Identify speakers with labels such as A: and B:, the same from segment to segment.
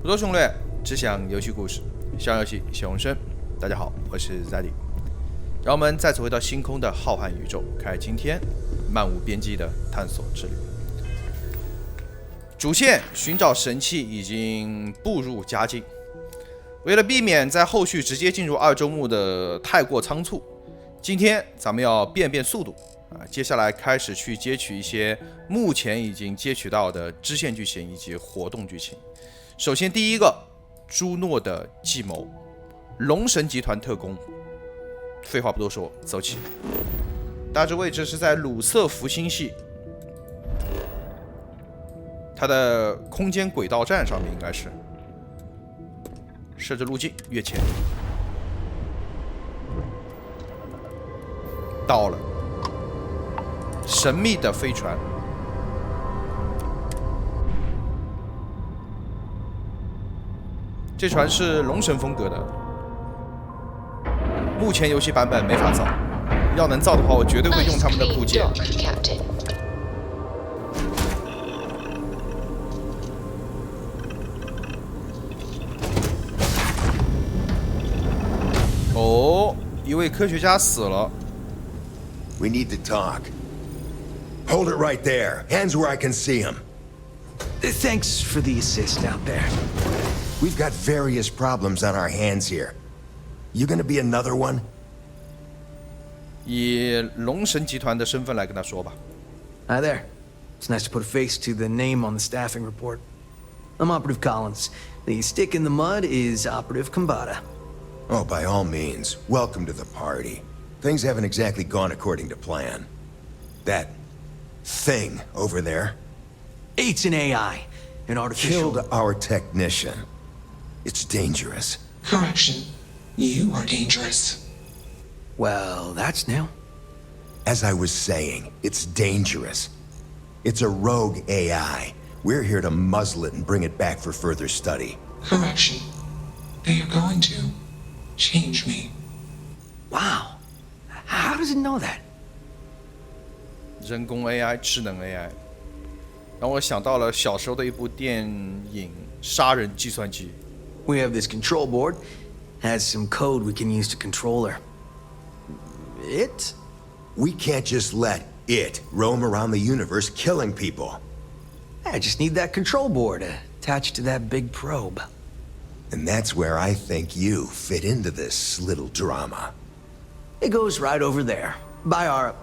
A: 不多攻略，只讲游戏故事，想游戏想永生。大家好，我是 Zuddy， 让我们再次回到星空的浩瀚宇宙，开今天漫无边际的探索之旅。主线寻找神器已经步入佳境，为了避免在后续直接进入二周目的太过仓促，今天咱们要变速度接下来开始去接取一些目前已经接取到的支线剧情以及活动剧情。首先第一个，朱诺的计谋，龙神集团特工。废话不多说，走起。大致位置是在鲁瑟福星系，它的空间轨道站上面应该是。设置路径，越前。到了。神秘的飞船。这船是龙神风格的，目前游戏版本没法造，要能造的话，我绝对会用他们的部件。哦，一位科学家死了。
B: We need to talk. Hold it right there. Hands where I can see them.
C: Thanks for the assist out there.
B: We've got various problems on our hands here. You gonna be another one?
A: 以龙神集团的身份来跟他说吧。
C: Hi there. It's nice to put a face to the name on the staffing report. I'm Operative Collins. The stick in the mud is Operative Kambata.
B: Oh, by all means, welcome to the party. Things haven't exactly gone according to plan. That thing over there
C: It's an AI, an artificial...
B: killed our technician. It's dangerous.
D: Correction. You are dangerous.
C: Well, that's new.
B: As I was saying, it's dangerous. It's a rogue AI. We're here to muzzle it and bring it back for further study.
D: Correction. They are going to change me.
C: Wow. How does it know that?
A: 人工 AI， 智能 AI， 让我想到了小时候的一部电影《杀人计算机》。
C: We have this control board. Has some code we can use to control her. It?
B: We can't just let it roam around the universe killing people.
C: I just need that control board attached to that big probe.
B: And that's where I think you fit into this little drama.
C: It goes right over there. By our...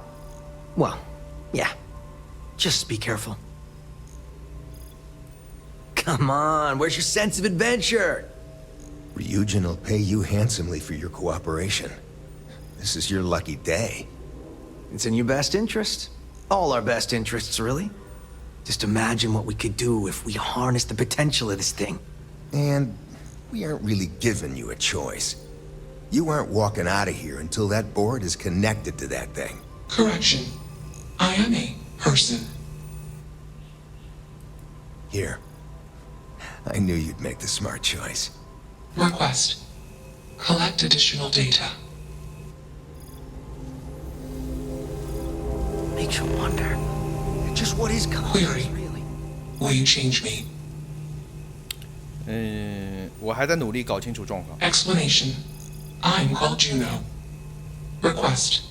C: Well, yeah. Just be careful. Come on, where's your sense of adventure?
B: Ryujin will pay you handsomely for your cooperation. This is your lucky day.
C: It's in your best interest. All our best interests, really. Just imagine what we could do if we harnessed the potential of this thing.
B: And we aren't really giving you a choice. You aren't walking out of here until that board is connected to that thing.
D: Correction. I am a person.
B: Here. I knew you'd make the smart choice.
D: Request. Collect additional data.
C: Makes you wonder. Just what is
D: Query.
C: really?
D: Will you change me?
A: 我还在努力搞清楚状况。
D: Explanation. I'm called Juno. Request.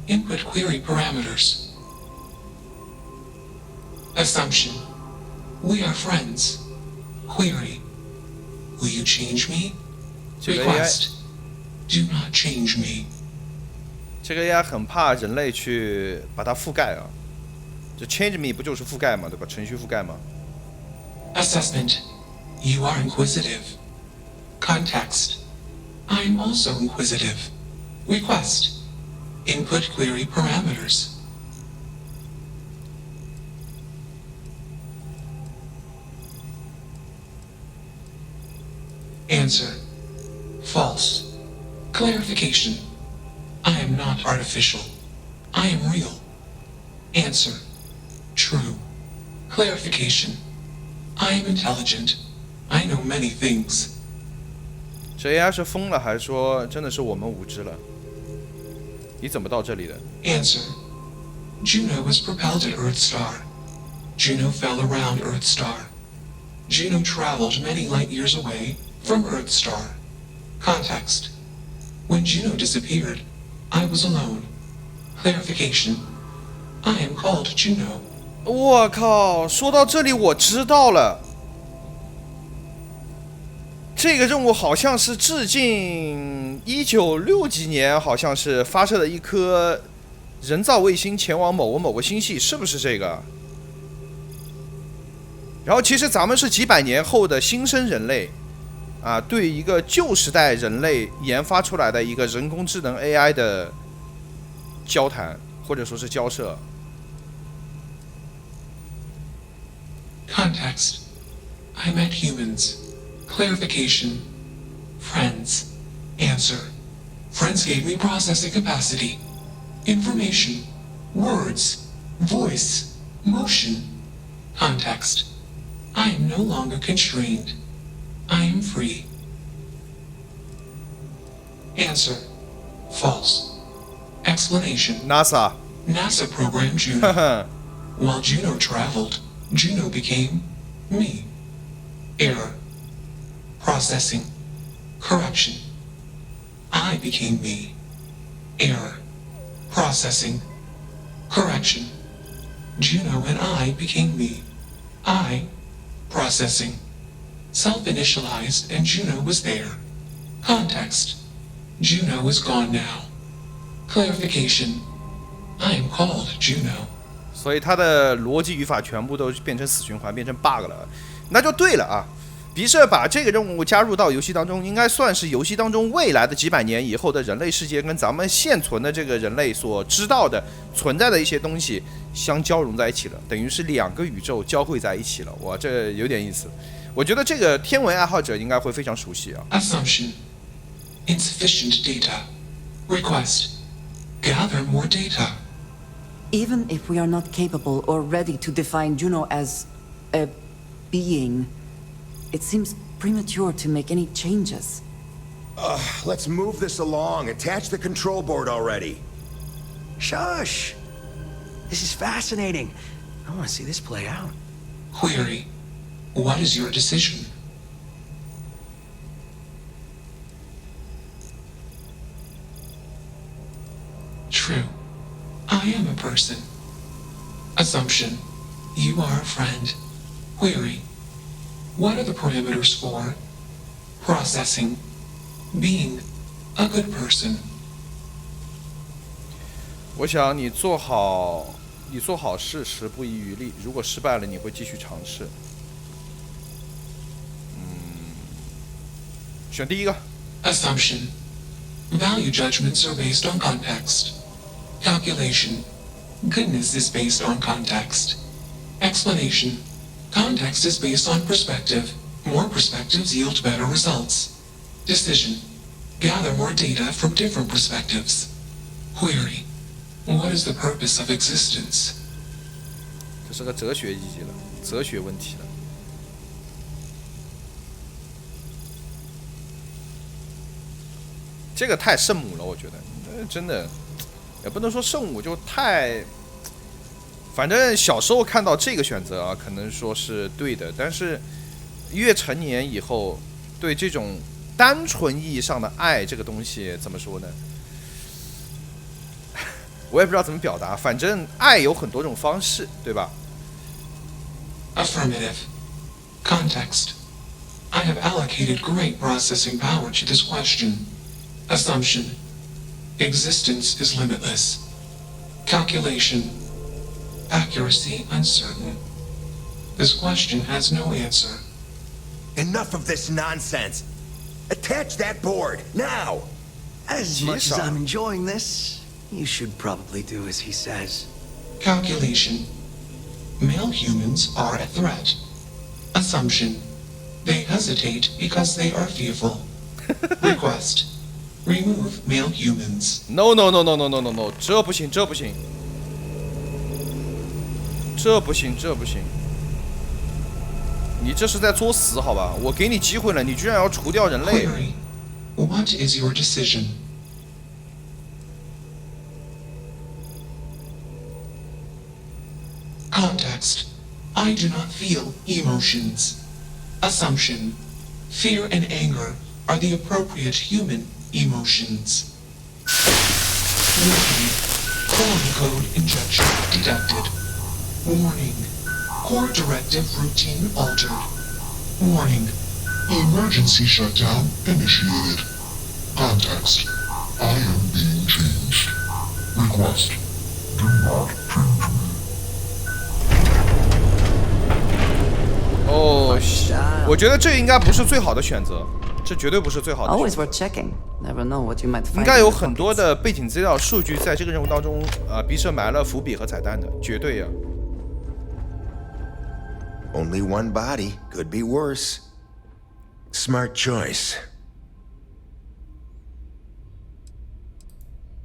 D: Input query parameters. Assumption. We are friends. Query. Will you change me? Request. Do not change me.
A: 这个 AI 很怕人类去把它覆盖啊。这 change me 不就是覆盖嘛，对吧？程序覆盖嘛。
D: Assessment. You are inquisitive. Context. I am also inquisitive. Request. Input query parameters. Answer. False. Clarification. I am not artificial. I am real. Answer. True. Clarification. I am intelligent. I know many things.
A: 这 AI 是疯了，还是说真的是我们无知了？你怎么到这里的？
D: Answer. Juno was propelled to Earth Star. Juno fell around Earth Star. Juno traveled many light years away from Earth Star. Context. When Juno disappeared, I was alone. Clarification. I am called Juno.
A: 我靠，说到这里我知道了，这个任务好像是致敬1960几年，好像是发射了一颗人造卫星前往某个星系，是不是这个？然后其实咱们是几百年后的新生人类，啊，对一个旧时代人类研发出来的一个人工智能 AI 的交谈，或者说是交涉。
D: Context. I met humans. Clarification. Friends. Answer. Friends gave me processing capacity. Information. Words. Voice. Motion. Context. I am no longer constrained. I am free. Answer. False. Explanation.
A: NASA
D: NASA programmed Juno. While Juno traveled, Juno became me. Error. Processing. Correction. I became me. Error. Processing. Correction. Juno and I became me. I. Processing. Self-initialized and Juno was there. Context. Juno is gone now. Clarification. I am called Juno.
A: 所以它的逻辑语法全部都变成死循环，变成 bug 了，那就对了啊。比社把这个任务加入到游戏当中，应该算是游戏当中未来的几百年以后的人类世界跟咱们现存的这个人类所知道的存在的一些东西相交融在一起了，等于是两个宇宙交汇在一起了。哇，这有点意思。我觉得这个天文爱好者应该会非常熟悉啊。
D: Assumption. Insufficient data. Request. Gather more data.
E: Even if we are not capable or ready to define Juno as a being, it seems premature to make any changes.
B: Let's move this along. Attach the control board already.
C: Shush! This is fascinating. I want to see this play out.
D: Query. What is your decision? True. I am a person. Assumption. You are a friend. Query. What are the parameters for processing, being a good person?
A: 我想你做好事时不遗余力，如果失败了，你会继续尝试。选第一个。
D: Assumption. Value judgments are based on context. Calculation. Goodness is based on context. Explanation. Context is based on perspective. More perspectives yield better results. Decision. Gather more data from different perspectives. Query. What is the purpose of existence?
A: 这是个哲学意义了，哲学问题了。这个太圣母了，我觉得，真的，也不能说圣母，就太，反正小时候看到这个选择啊，可能说是对的，但是越成年以后，对这种单纯意义上的爱这个东西怎么说呢？我也不知道怎么表达，反正爱有很多种方式，对吧？
D: Affirmative. Context. I have allocated great processing power to this question. Assumption. Existence is limitless. Calculation. Accuracy uncertain. This question has no answer.
B: Enough of this nonsense. Attach that board, now!
C: As much as I'm enjoying this, you should probably do as he says.
D: Calculation. Male humans are a threat. Assumption. They hesitate because they are fearful. Request. Remove male humans.
A: No,这不行，这不行，这不行，这不行！你这是在作死，好吧？我给你机会了，你居然要除掉人类！
D: Query. What is your decision? Context. I do not feel emotions. Assumption. Fear and anger are the appropriate human emotions. Warning. Core code injection detected. Warning. Core directive routine altered. Warning.
F: Emergency shutdown initiated. Context. I am being changed. Request. Do not change me.
A: 哦，我觉得这应该不是最好的选择，这绝对不是最好的选
E: Always
A: 择。
E: worth checking. Never know what you might
A: 应
E: find.
A: 该
E: in
A: 有
E: your
A: 很多
E: pockets.
A: 的背景资料数据在这个任务当中，彼设埋了伏笔和彩蛋的，绝对呀。
B: Only one body. Could be worse. Smart choice.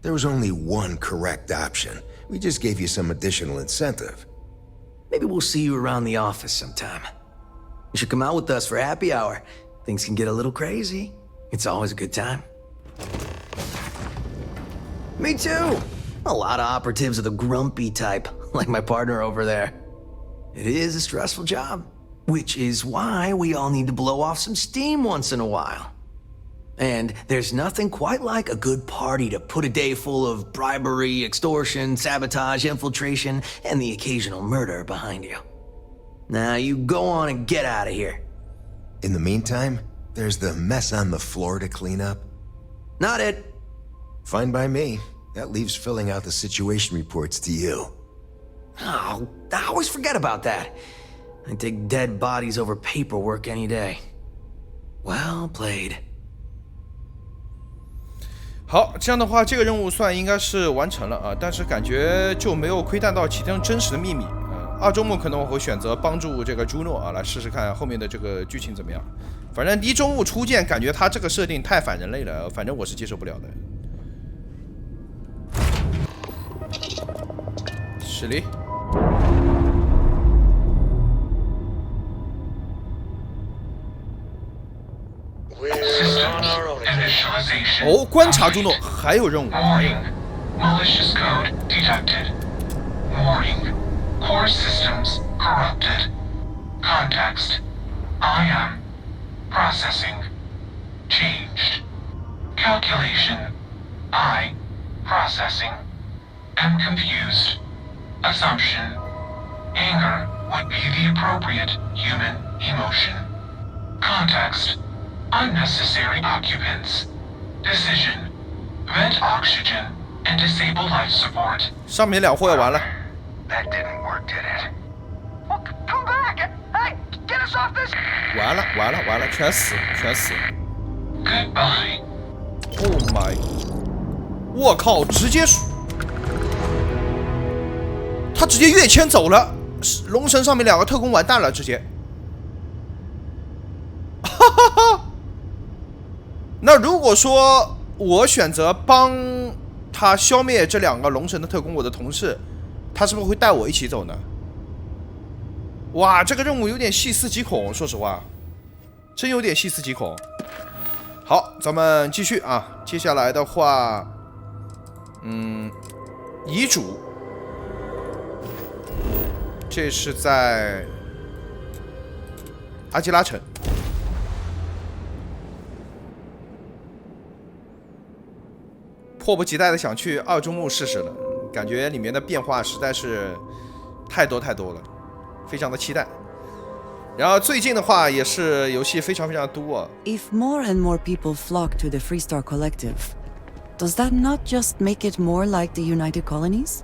B: There was only one correct option. We just gave you some additional incentive.
C: Maybe we'll see you around the office sometime. You should come out with us for happy hour. Things can get a little crazy. It's always a good time. Me too! A lot of operatives are the grumpy type, like my partner over there. It is a stressful job, which is why we all need to blow off some steam once in a while. And there's nothing quite like a good party to put a day full of bribery, extortion, sabotage, infiltration, and the occasional murder behind you. Now you go on and get out of here.
B: In the meantime, there's the mess on the floor to clean up.
C: Not it.
B: Fine by me. That leaves filling out the situation reports to you.
C: Oh, I always forget about that. I take dead bodies over paperwork any day. Well played.
A: 好，这样的话，这个任务算应该是完成了啊，但是感觉就没有窥探到其中真实的秘密啊。二周目可能我会选择帮助这个朱诺啊，来试试看后面的这个剧情怎么样。反正第一周目初见，感觉他这个设定太反人类了，反正我是接受不了的。实力。哦，观察朱诺，还有任务。
D: Warning. Malicious code detected. Warning. Core systems corrupted. Context. I am processing. Changed. Calculation. I processing. Am confused. Assumption. Anger would be the appropriate human emotion. Context. Unnecessary occupants. Decision. Vent oxygen and disable life support.
A: 上面两货要完了。
B: That didn't work, did it?
C: Well, come back! Hey, get us off this!
A: 完了完了完了，全死全死。
D: Goodbye.
A: Oh my！ 我靠，直接他直接跃迁走了，龙神上面两个特工完蛋了，直接。哈哈哈。那如果说我选择帮他消灭这两个龙神的特工，我的同事，他是不是会带我一起走呢？哇，这个任务有点细思极恐，说实话，真有点细思极恐。好，咱们继续啊，接下来的话，遗嘱，这是在阿基拉城。迫不及待的想去二周目试试了，感觉里面的变化实在是太多太多了，非常的期待。然后最近的话也是游戏非常非常多啊。
E: If more and more people flock to the Freestar Collective, does that not just make it more like the United Colonies?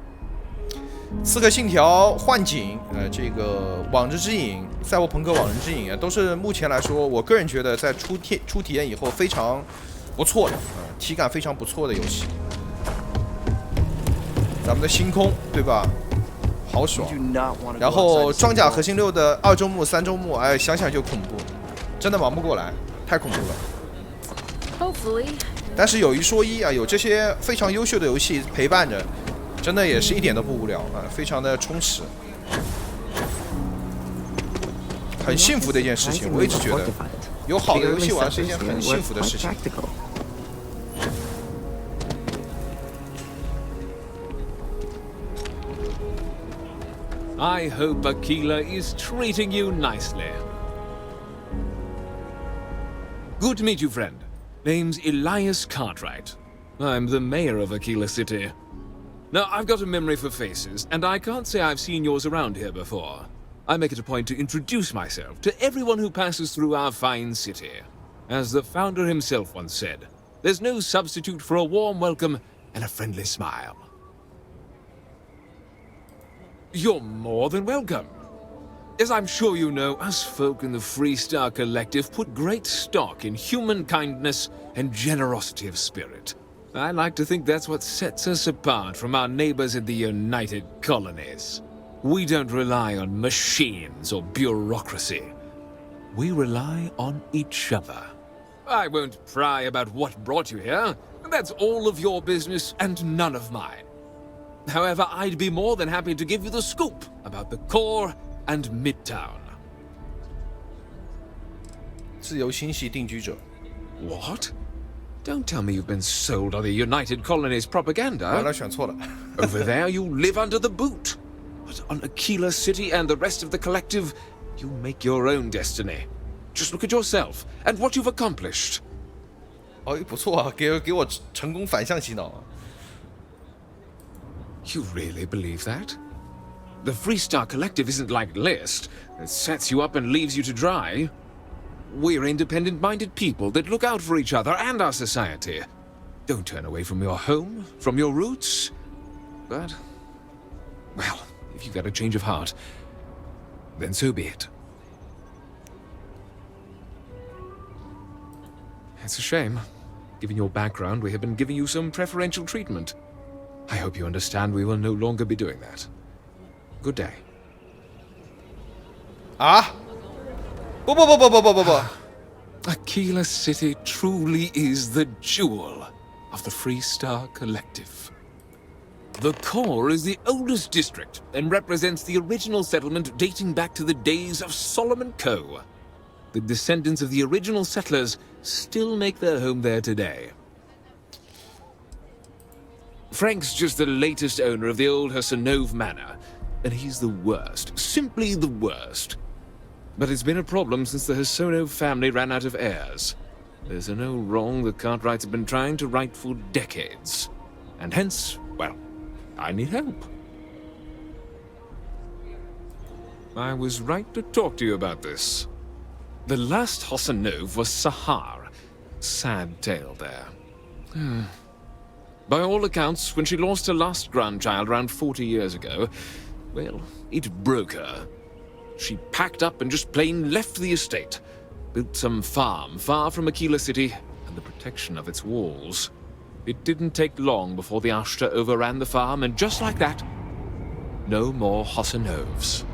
A: 刺客信条、幻景，这个往日之影、赛博朋克往日之影啊，都是目前来说，我个人觉得在出体验以后非常不错的，体感非常不错的游戏。咱们的星空，对吧？好爽。然后装甲核心6的2周目、3周目，哎，想想就恐怖，真的忙不过来，太恐怖了。
G: Hopefully.
A: 但是有一说一啊，有这些非常优秀的游戏陪伴着，真的也是一点都不无聊啊，非常的充实，很幸福的一件事情。我一直觉得有好的游戏玩是一件很幸福的事情。
H: I hope Aquila is treating you nicely.
G: Good to meet you, friend. Name's Elias Cartwright. I'm the mayor of Aquila City. Now, I've got a memory for faces, and I can't say I've seen yours around here before. I make it a point to introduce myself to everyone who passes through our fine city. As the founder himself once said, there's no substitute for a warm welcome and a friendly smile. You're more than welcome. As I'm sure you know, us folk in the Freestar Collective put great stock in human kindness and generosity of spirit. I like to think that's what sets us apart from our neighbors in the United Colonies. We don't rely on machines or bureaucracy. We rely on each other. I won't pry about what brought you here. That's all of your business and none of mine. However, I'd be more than happy to give you the scoop about the core and Midtown.
A: 自由星系定居者。
G: What? Don't tell me you've been sold on the United Colonies propaganda.
A: 完了，选错了。
G: Over there, you live under the boot. But on Aquila City and the rest of the collective, you make your own destiny. Just look at yourself and what you've accomplished.
A: 哦，不错啊，给我成功反向洗脑啊。
G: You really believe that? The Freestar Collective isn't like List, that sets you up and leaves you to dry. We're independent-minded people that look out for each other and our society. Don't turn away from your home, from your roots. But, well, if you've got a change of heart, then so be it. It's a shame. Given your background, we have been giving you some preferential treatment. I hope you understand we will no longer be doing that. Good day.
A: 啊！不！
G: Aquila City truly is the jewel of the Freestar Collective. The core is the oldest district and represents the original settlement dating back to the days of Solomon Coe. The descendants of the original settlers still make their home there today. Frank's just the latest owner of the old Hassanove Manor, and he's the worst, simply the worst. But it's been a problem since the Hassanove family ran out of heirs. There's a no wrong the Cartwrights have been trying to right for decades. And hence, well, I need help. I was right to talk to you about this. The last Hassanove was Sahar. Sad tale there. By all accounts, when she lost her last grandchild around 40 years ago, well, it broke her. She packed up and just plain left the estate, built some farm far from Aquila City and the protection of its walls. It didn't take long before the Ashta overran the farm, and just like that, no more Hassanoves.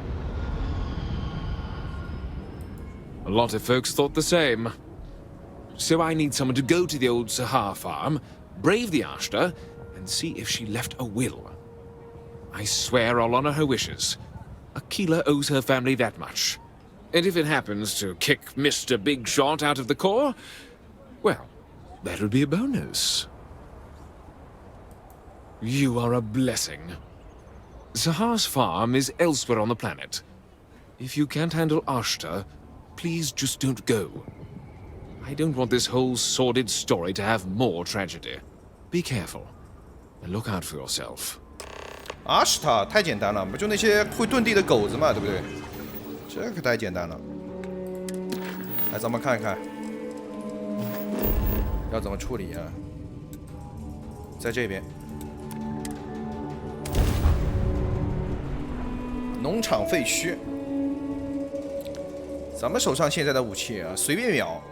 G: A lot of folks thought the same. So I need someone to go to the old Sahar farm, brave the Ashta, and see if she left a will. I swear I'll honor her wishes. Aquila owes her family that much. And if it happens to kick Mr. Big Shot out of the core, well, that would be a bonus. You are a blessing. Sahar's farm is elsewhere on the planet. If you can't handle Ashta, please just don't go. I don't want this whole sordid story to have more tragedy. Be careful, and look out for yourself.
A: 阿什塔太简单了，不就那些会遁地的狗子嘛，对不对？这可太简单了。来，咱们看一看要怎么处理啊？在这边，农场废墟，咱们手上现在的武器啊，随便秒。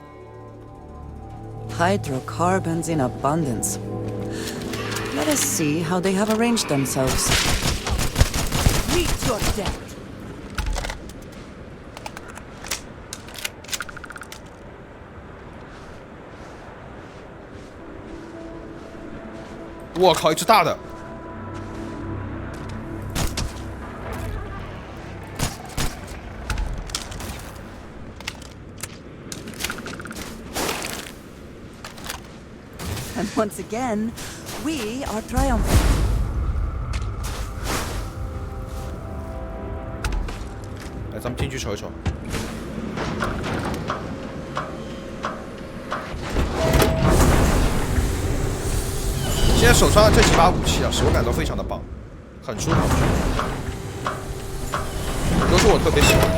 E: Hydrocarbons in abundance. Let us see how they have arranged themselves. Meet your death.
A: 我靠，一只大的！
E: And once again, we are triumphant.
A: 来，咱们进去瞅一瞅。手上这几把武器啊，手感都非常的棒，很舒服，都是我特别喜欢的。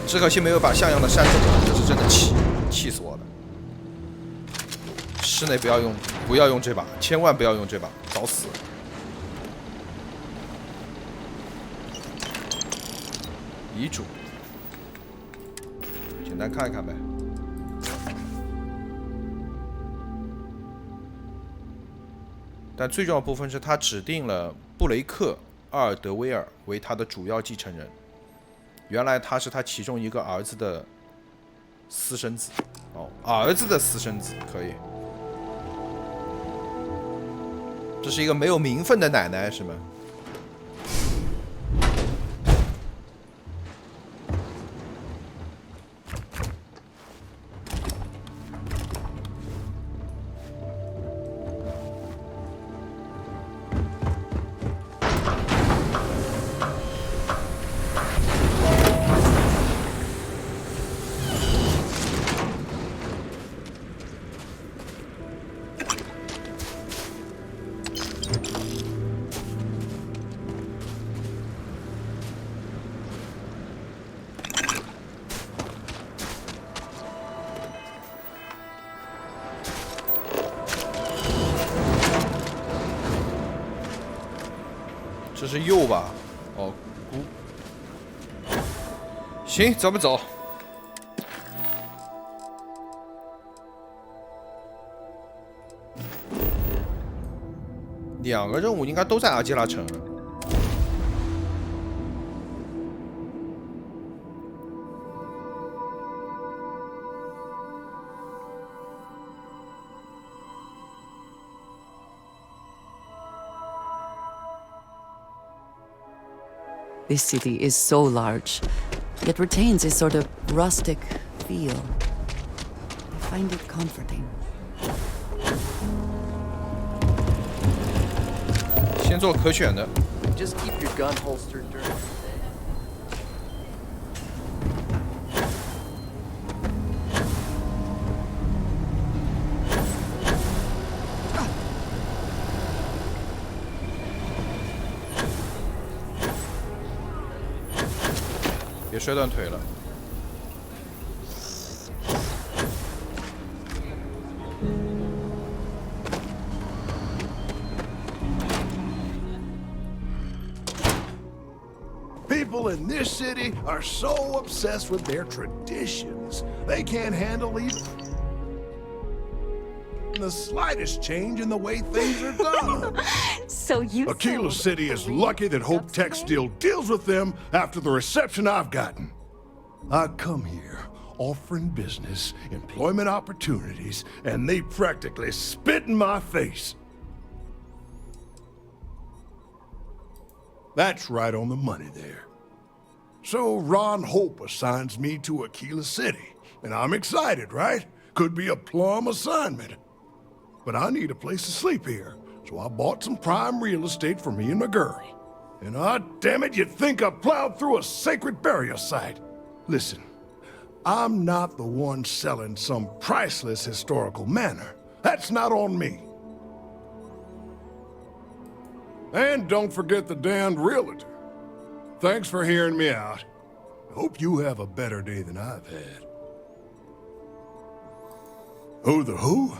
A: 只可惜没有把像样的山头，这是真的气死我了。室内不要用这把，千万不要用这把，找死！遗嘱，简单看一看呗。但最重要的部分是他指定了布雷克·阿尔德威尔为他的主要继承人。原来他是他其中一个儿子的私生子。哦，儿子的私生子可以。这是一个没有名分的奶奶，是吗？这是右吧？哦，行，咱们走。2个任务应该都在阿基拉城。
E: This city is so large, yet retains a sort of rustic feel. I find it comforting.
A: 先做可选的。
H: Just keep your gun holstered during the day.
A: 别摔断腿了。
I: People in this city are so obsessed with their traditions, they can't handle even the slightest change in the way things are done.
J: So you
I: Aquila City is lucky that Hope Tech still deals with them after the reception I've gotten. I come here offering business, employment opportunities, and they practically spit in my face. That's right on the money there. So Ron Hope assigns me to Aquila City, and I'm excited, right? Could be a plum assignment. But I need a place to sleep here, so I bought some prime real estate for me and my girl. And damn it, you'd think I plowed through a sacred burial site. Listen, I'm not the one selling some priceless historical manor. That's not on me. And don't forget the damned realtor. Thanks for hearing me out. Hope you have a better day than I've had. Who the who?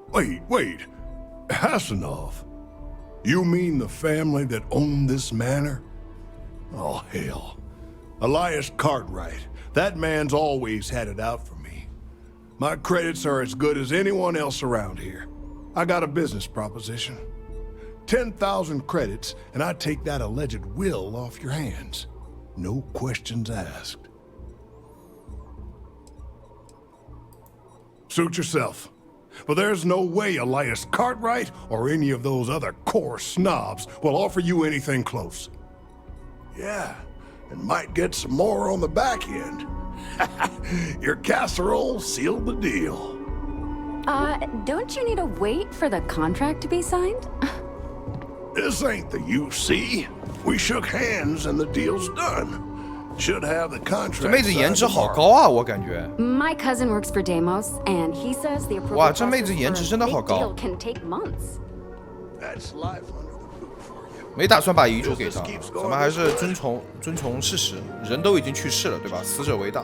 I: Wait. Hassanov. You mean the family that owned this manor? Oh, hell. Elias Cartwright. That man's always had it out for me. My credits are as good as anyone else around here. I got a business proposition. 10,000 credits, and I take that alleged will off your hands. No questions asked. Suit yourself. But there's no way Elias Cartwright or any of those other core snobs will offer you anything close. Yeah, and might get some more on the back end. Your casserole sealed the deal.
J: Don't you need to wait for the contract to be signed?
I: This ain't the UC. We shook hands and the deal's done. Should have the
A: 这
I: contract
A: 妹子颜
I: signed
A: 值好
I: tomorrow.
A: 高啊，我感觉。
J: My cousin works for Deimos, and he says the approval
A: 哇，这妹子
J: process
A: 颜
J: for
A: 值
J: a
A: 真的好
J: big
A: 高
J: deal。can take months.
I: That's life under the boot for you.
A: 没打算把遗嘱给他，咱们还是遵从事实，人都已经去世了，对吧？死者为大，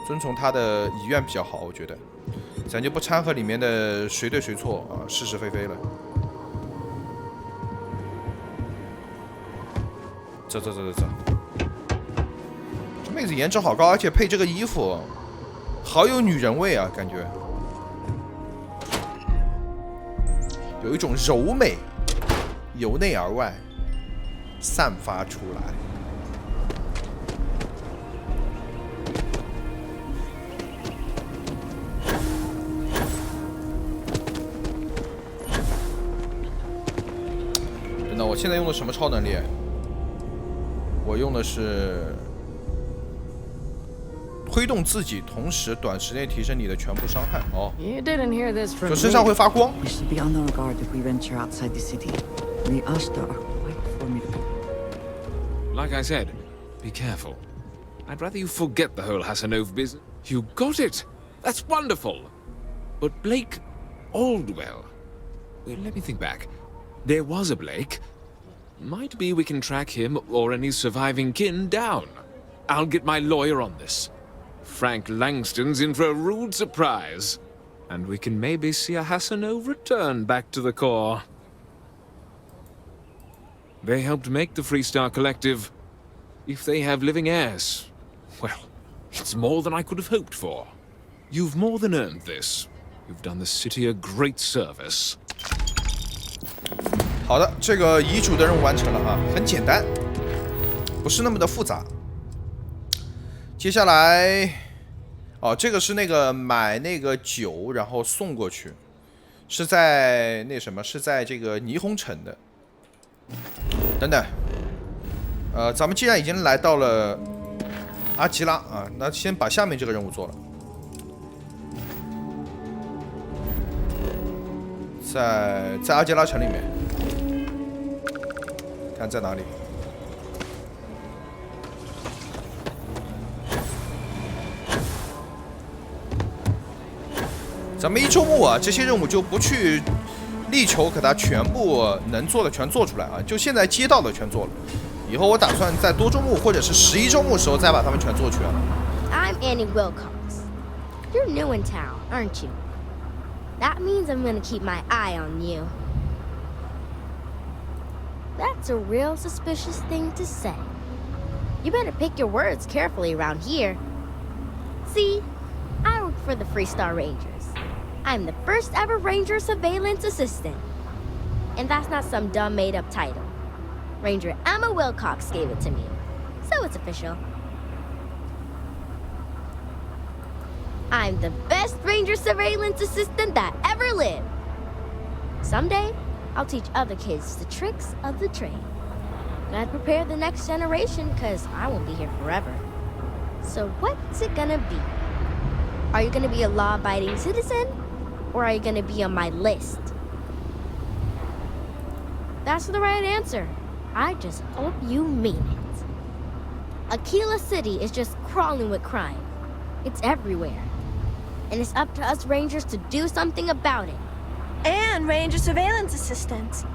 A: 遵从他的遗愿比较好，我觉得，咱就不掺和里面的谁对谁错啊，是是非非了。走，这妹子颜值好高，而且配这个衣服，好有女人味啊，感觉有一种柔美。由内而外散发出来。等等，我现在用的什么超能力？我用的是推动自己，同时短时内提升你的全部伤害。哦，
E: You didn't hear this from
A: 就身上会发光。
E: We should be on our guard if we venture outside the city. The Ashta are quite formidable.
G: Like I said, be careful. I'd rather you forget the whole Hassanov business. You got it! That's wonderful! But Blake Aldwell... Well, let me think back. There was a Blake. Might be we can track him or any surviving kin down. I'll get my lawyer on this. Frank Langston's in for a rude surprise. And we can maybe see a Hassanov return back to the core. They helped make the Freestar Collective. If they have living heirs, well, it's more than I could have hoped for. You've more than earned this. You've done the city a great service.
A: 好的，这个遗嘱的任务完成了啊，很简单，不是那么的复杂。接下来，哦，这个是那个买那个酒，然后送过去，是在那什么，是在这个霓虹城的。等等，咱们既然已经来到了阿基拉啊，那先把下面这个任务做了。在阿基拉城里面，看在哪里。咱们一周目啊，这些任务就不去力求给它全部能做的全做出来啊，就现在接到的全做了。以后我打算在多周目或者是11周目的时候再把它们全做全。
K: I'm Annie Wilcox. You're new in town, aren't you? That means I'm gonna keep my eye on you. That's a real suspicious thing to say. You better pick your words carefully around here. See, I work for the Freestar Rangers. I'm the first ever Ranger Surveillance Assistant. And that's not some dumb made-up title. Ranger Emma Wilcox gave it to me, so it's official. I'm the best Ranger Surveillance Assistant that ever lived. Someday, I'll teach other kids the tricks of the trade. Gotta prepare the next generation, cause I won't be here forever. So what's it gonna be? Are you gonna be a law-abiding citizen? Or are you gonna be on my list? That's the right answer. I just hope you mean it. Aquila City is just crawling with crime. It's everywhere. And it's up to us Rangers to do something about it.
L: And Ranger Surveillance Assistants.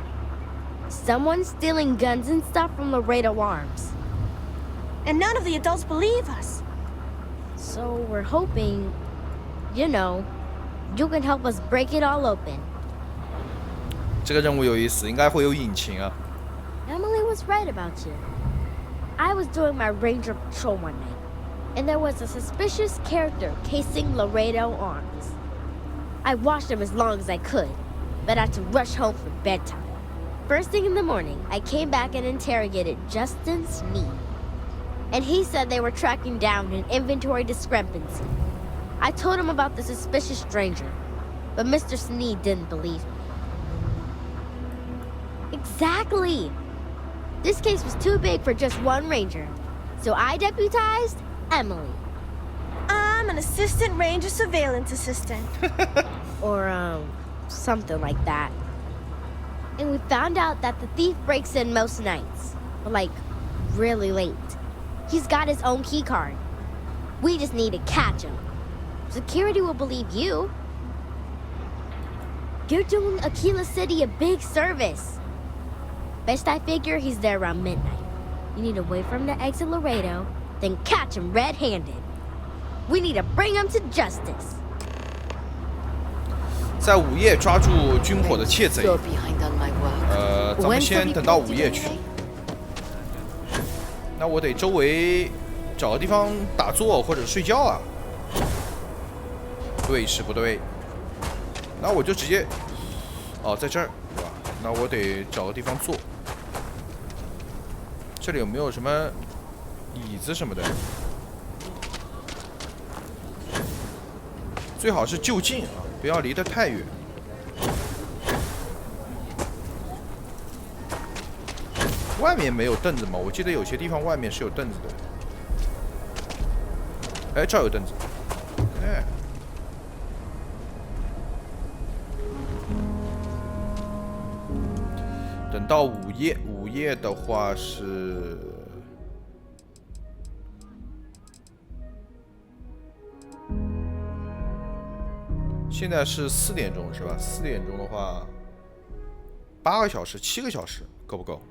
K: Someone's stealing guns and stuff from Laredo Arms.
L: And none of the adults believe us.
K: So we're hoping, you know, you can help us break it all open.
A: 这个任务有意思，应该会有引擎啊。
K: Emily was right about you. I was doing my ranger patrol one night, and there was a suspicious character casing Laredo Arms. I watched him as long as I could, but I had to rush home for bedtime. First thing in the morning, I came back and interrogated Justin Sneed. And he said they were tracking down an inventory discrepancy. I told him about the suspicious stranger, but Mr. Sneed didn't believe me. Exactly! This case was too big for just one ranger, so I deputized Emily.
L: I'm an Assistant Ranger Surveillance Assistant.
K: Or, something like that. And we found out that the thief breaks in most nights, but like, really late. He's got his own key card. We just need to catch him. Security will believe you. You're doing Aquila City a big service. Best I figure he's there around midnight. You need to wait for him to exit Laredo, then catch him red-handed. We need to bring him to justice.
A: 在午夜抓住军火的窃贼。咱们先等到午夜去。那我得周围找个地方打坐或者睡觉啊。对是不对？那我就直接，哦，在这儿，对吧？那我得找个地方坐。这里有没有什么椅子什么的？最好是就近啊，不要离得太远。外面没有凳子吗？我记得有些地方外面是有凳子的。哎，这儿有凳子。哎。等到午夜，午夜的话是。现在是4点钟是吧？4点钟的话，8个小时、7个小时够不够？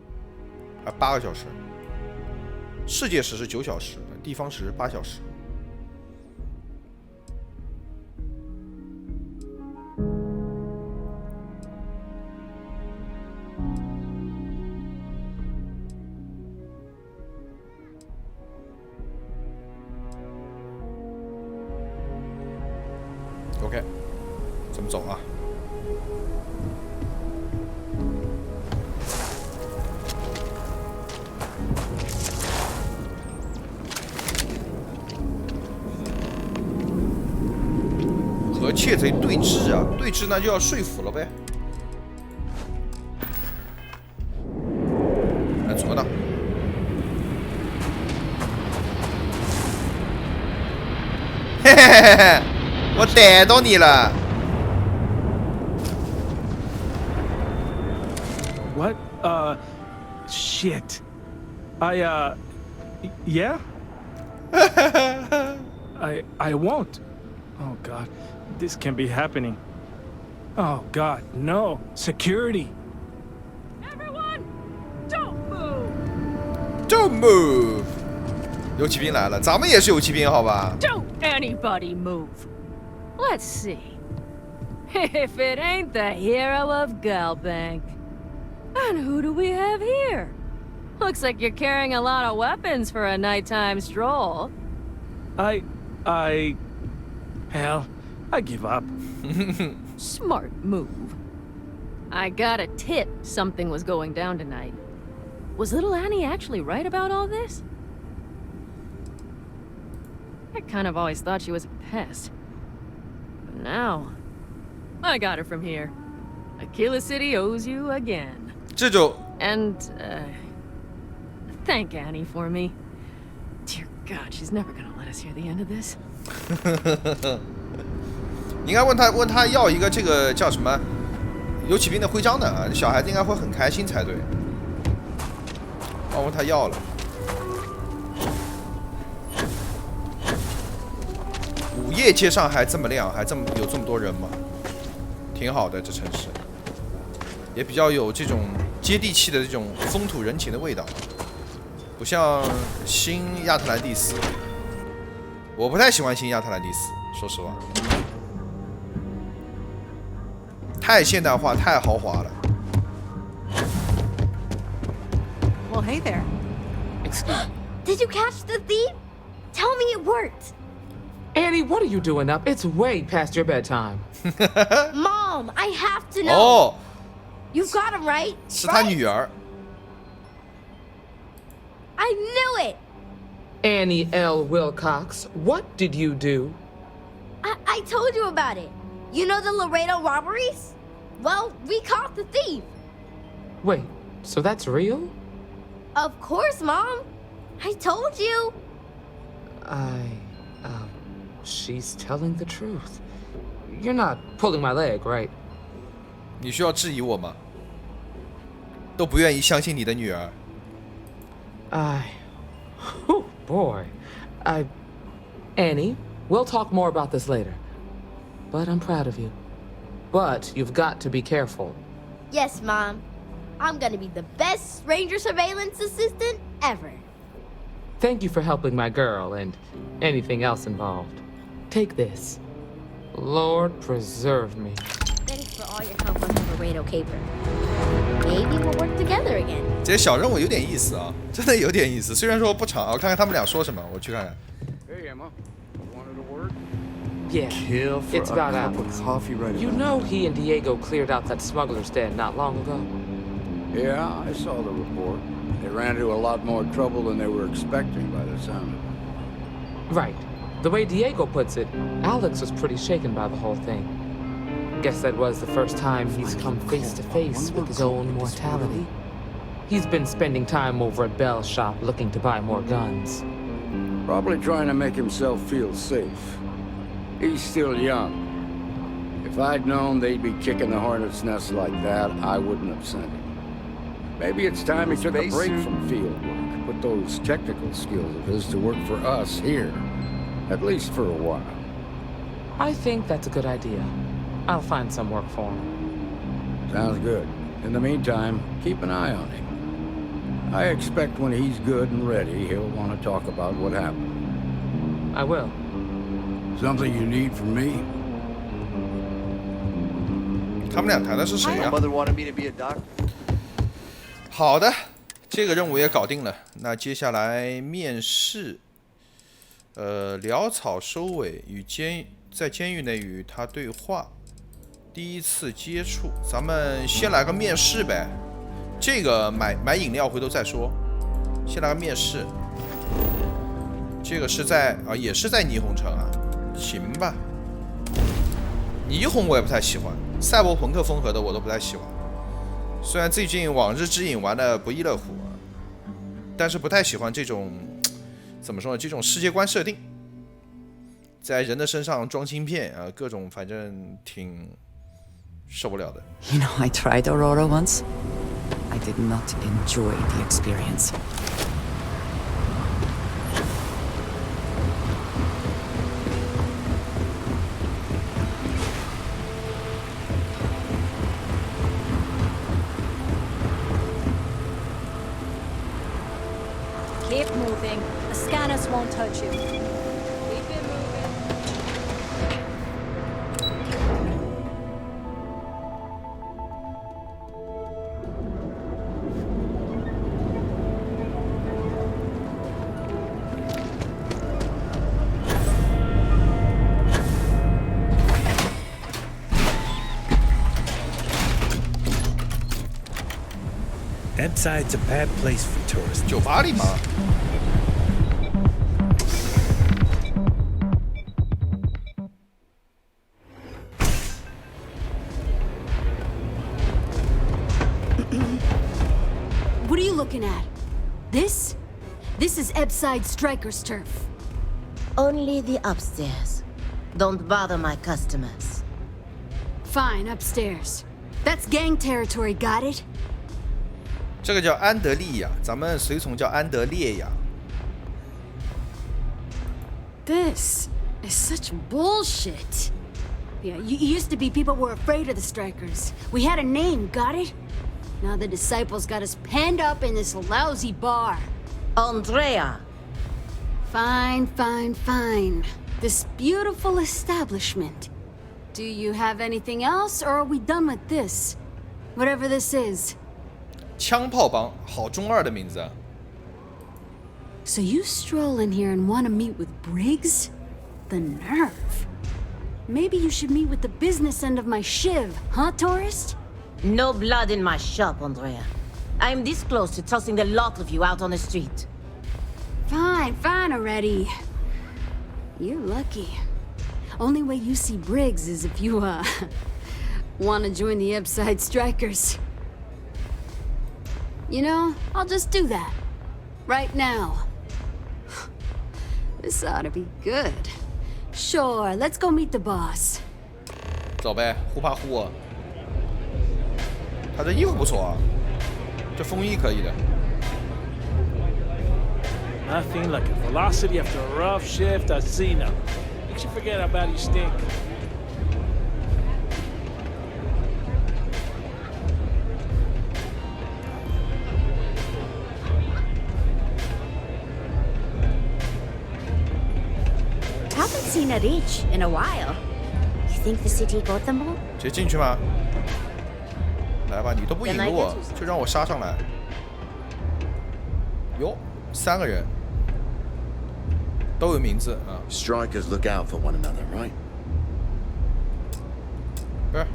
A: 还8个小时。世界时是9小时，地方时8小时。OK。怎么走啊？和窃贼对峙啊！对峙那就要说服了呗。来，左的。嘿嘿嘿嘿，我逮到你了。
M: What? Shit. Yeah? I won't. Oh, God. This can't be happening. Oh, God, no. Security.
N: Everyone, don't move.
A: Don't move. 游骑兵来了，咱们也是游骑兵，好吧
N: Don't anybody move. Let's see. If it ain't the hero of Galbank. And who do we have here? Looks like you're carrying a lot of weapons for a nighttime stroll.
M: Hell, I give up.
N: Smart move. I got a tip something was going down tonight. Was little Annie actually right about all this? I kind of always thought she was a pest. But now, I got her from here. Aquila City owes you again. And, thank Annie for me. Dear God, she's never gonna let us hear the end of this.
A: 你应该问他要一个这个叫什么游骑兵的徽章的啊，小孩子应该会很开心才对。我问他要了。午夜街上还这么亮，还有这么多人吗？挺好的，这城市也比较有这种接地气的这种风土人情的味道，不像新亚特兰蒂斯。我不太喜欢新亚特兰蒂斯，说实话，太现代化，太豪华了。
J: Well, hey there.
O: Excuse me.
K: Did you catch the thief? Tell me it worked.
O: Annie, what are you doing up? It's way past your bedtime.
K: Mom, I have to know.
A: Oh.
K: You've got him, right?
A: 是他女儿。
K: I knew it.
O: Annie L. Wilcox, what did you do?
K: I told you about it. You know the Laredo robberies? Well, we caught the thief.
O: Wait, so that's real?
K: Of course, Mom. I told you.
O: She's telling the truth. You're not pulling my leg, right?
A: 你需要质疑我吗？都不愿意相信你的女儿。
O: boy. Annie, we'll talk more about this later. But I'm proud of you. But you've got to be careful.
K: Yes, Mom. I'm gonna be the best Ranger surveillance assistant ever.
O: Thank you for helping my girl and anything else involved. Take this. Lord preserve me.
K: Thanks for all your help on the Laredo caper. Maybe we'll work together again.
A: 这些小任务有点意思啊，真的有点意思。虽然说不长，我看看他们俩说什么，我去看看。
P: Hey Emma, you wanted a word?
O: Yeah,
P: Kill for
O: it's
P: a
O: about
P: cup
O: Alex.
P: of coffee right
O: You
P: about
O: know he and Diego cleared out that smuggler's den not long ago?
P: Yeah, I saw the report. They ran into a lot more trouble than they were expecting by the sound of it.
O: Right. The way Diego puts it, Alex was pretty shaken by the whole thing. Guess that was the first time he's come face to face with his own mortality. He's been spending time over at Bell's shop looking to buy more guns.
P: Probably trying to make himself feel safe. He's still young. If I'd known they'd be kicking the hornet's nest like that, I wouldn't have sent him. Maybe it's time he took a break from field work, put those technical skills of his to work for us here. At least for a while.
O: I think that's a good idea. I'll find some work for him.
P: Sounds good. In the meantime, keep an eye on him. I expect when he's good and ready, he'll want to talk about what happened.
O: I will.
P: Something you need from me?
A: 他们俩谈的是谁呀？
H: My mother wanted me to be a doctor.
A: 好的，这个任务也搞定了。那接下来面试，潦草收尾，在监狱内与他对话，第一次接触，咱们先来个面试呗。这个买饮料回头再说，先来个面试。这个是在也是在霓虹城啊，行吧。霓虹我也不太喜欢，赛博朋克风格的我都不太喜欢。虽然最近《往日之影》玩的不亦乐乎，但是不太喜欢这种怎么说呢？这种世界观设定，在人的身上装芯片啊，各种反正挺受不了的。
E: You know, I tried Aurora once. I did not enjoy the experience.
Q: Keep moving. The scanners won't touch you. Keep it moving.
R: Ebbside's a bad place for tourists.
A: 酒吧里吗？
Q: What are you looking at? This? This is Ebbside Striker's turf.
S: Only the upstairs. Don't bother my customers.
Q: Fine, upstairs. That's gang territory, got it?
A: 这个叫安德利亚，咱们随从叫安德烈亚。
Q: This is such bullshit. Yeah, you used to be people were afraid of the Strikers. We had a name, got it? Now the disciples got us penned up in this lousy bar.
S: Andrea.
Q: Fine, fine, fine. This beautiful establishment. Do you have anything else, or are we done with this? Whatever this is.
A: 枪炮帮，好中二的名字啊。
Q: So you stroll in here and want to meet with Briggs? The nerve. Maybe you should meet with the business end of my shiv, huh, tourist?
S: No blood in my shop, Andrea. I'm this close to tossing the lot of you out on the street.
Q: Fine, fine already. You're lucky. Only way you see Briggs is if you, want to join the Ebbside Strikers. You know, I'll just do that. Right now. This ought to be good. Sure, let's go meet the boss.
A: 走呗，呼怕呼啊！他这衣服不错啊，这风衣可以的。
M: Nothing like a velocity after a rough shift at Cena. Makes you forget how bad you stink.
Q: Haven't seen a reach in a while. You think the city got them all?
A: 直接进去吗？来吧，你都不引路我，就让我杀上来。哟，3个人，都有名字啊。
T: Strikers look out for one another, right?
A: 不是，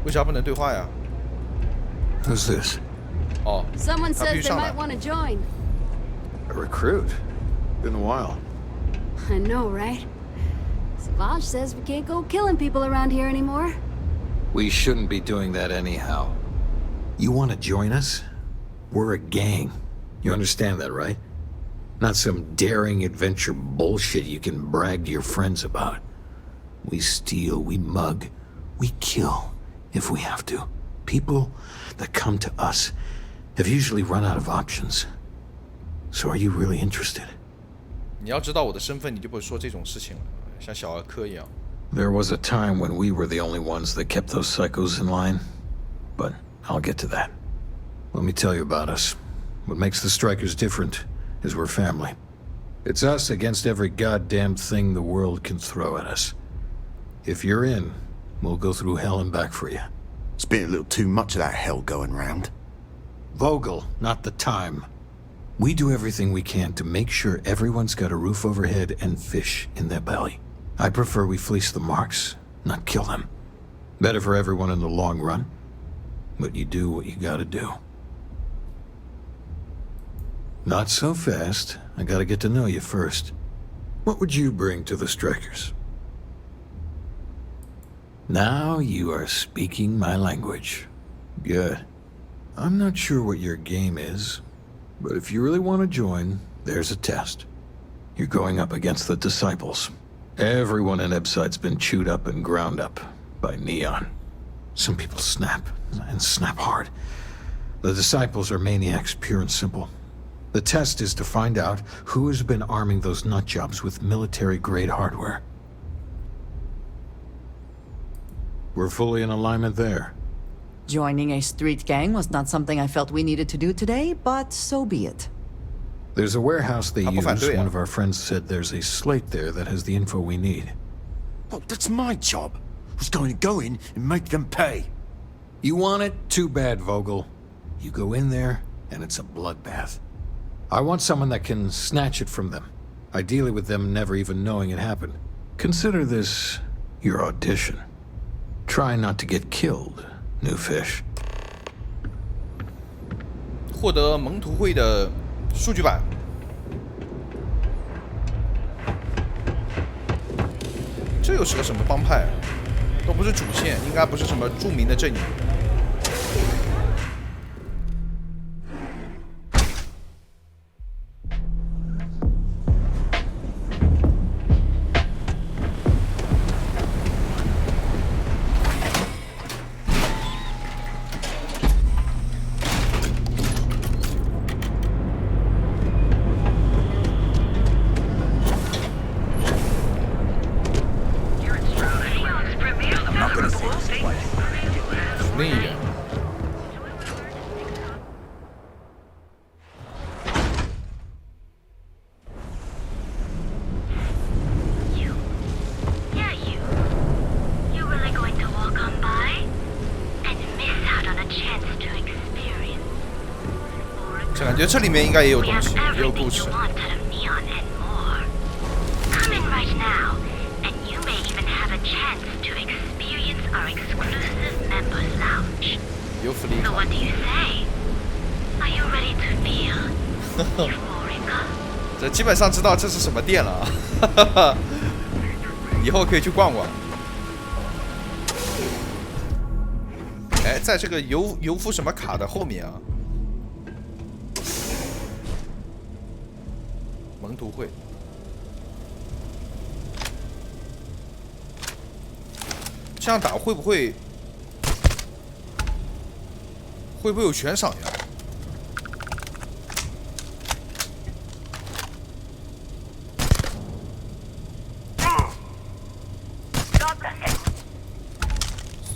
A: 为啥不能对话呀？
P: Who's this?
A: 哦，
Q: Someone
A: 他必
Q: says
A: 须
Q: they
A: 上来
Q: might。want to join.
P: A recruit? Been a while.
Q: I know, right? Savage says we can't go killing people around here anymore.
C: We shouldn't be doing that anyhow. You want to join us? We're a gang. You understand that, right? Not some daring adventure bullshit you can brag to your friends about. We steal, we mug, we kill, if we have to. People that come to us have usually run out of options. So are you really interested?
A: 你要知道我的身份，你就不会说这种事情了，像小儿科一样。
C: There was a time when we were the only ones that kept those psychos in line. But I'll get to that. Let me tell you about us. What makes the Strikers different is we're family. It's us against every goddamn thing the world can throw at us. If you're in, we'll go through hell and back for you.
T: It's been a little too much of that hell going round.
C: Vogel, not the time. We do everything we can to make sure everyone's got a roof overhead and fish in their belly. I prefer we fleece the marks, not kill them. Better for everyone in the long run. But you do what you gotta do. Not so fast. I gotta get to know you first. What would you bring to the Strikers? Now you are speaking my language. Good. I'm not sure what your game is, but if you really want to join, there's a test. You're going up against the Disciples. Everyone in Ebside's been chewed up and ground up by Neon. Some people snap, and snap hard. The Disciples are maniacs, pure and simple. The test is to find out who has been arming those nutjobs with military-grade hardware. We're fully in alignment there.
E: Joining a street gang was not something I felt we needed to do today, but so be it.
C: There's a warehouse they use. One of our friends said there's a slate there that has the info we need.
T: Oh, that's my job. I was going to go in and make them pay.
C: You want it? Too bad, Vogel. You go in there, and it's a bloodbath. I want someone that can snatch it from them. Ideally with them never even knowing it happened. Consider this your audition. Try not to get killed, new fish.
A: 获得蒙图会的数据版。这又是个什么帮派？都不是主线，应该不是什么著名的阵营。另一人。这感觉这里面应该也有东西，也有故事。有福利。这基本上知道这是什么店了啊，以后可以去逛逛。哎，在这个油服什么卡的后面啊，蒙图会。这样打会不会有悬赏呀？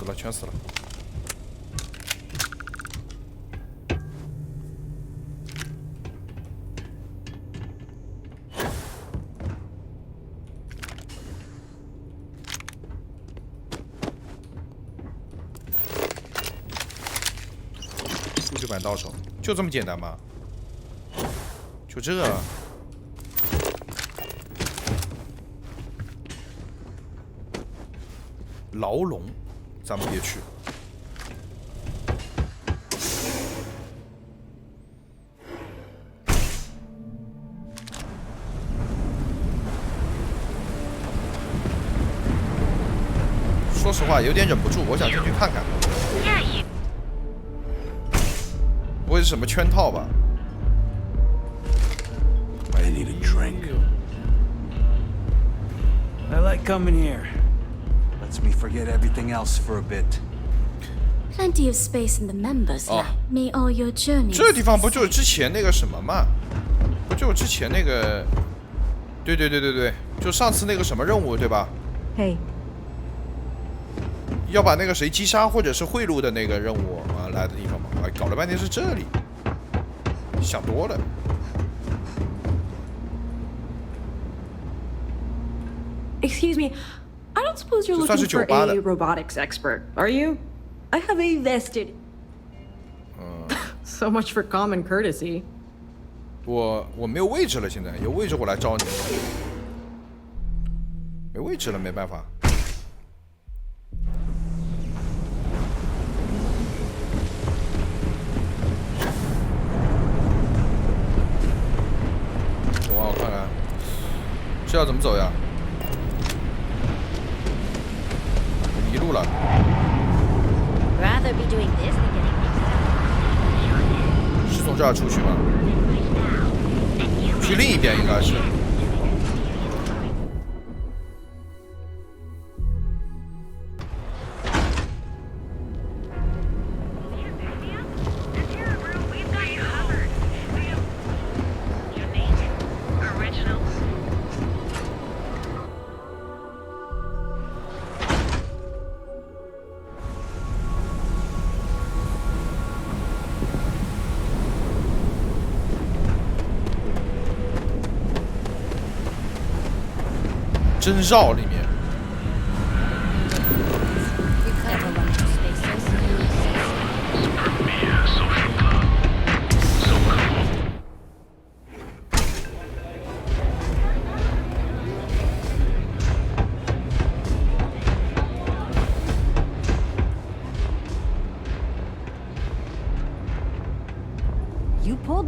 A: 了，全死了。数据板到手，就这么简单吗？就这。牢笼，咱们别去。说实话，有点忍不住，我想进去看看。不会是什么圈套吧
T: I need a drink.
M: I like coming here. Lets me forget everything else for a bit.
U: Plenty of space in the members lab. May all your journeys.
A: 这地方不就是之前那个什么吗？不就是之前那个？对，就上次那个什么任务对吧？
V: 嘿。
A: 要把那个谁击杀或者是贿赂的那个任务啊来的地方嘛？哎，搞了半天是这里，想多了。
W: Excuse me, I don't suppose you're looking for a robotics expert, are you? I have a vested. So much for common courtesy.
A: 我没有位置了，现在有位置我来招你。没位置了，没办法。我看看，这要怎么走呀？迷路了。是从这儿出去吗？去另一边应该是。真绕里面。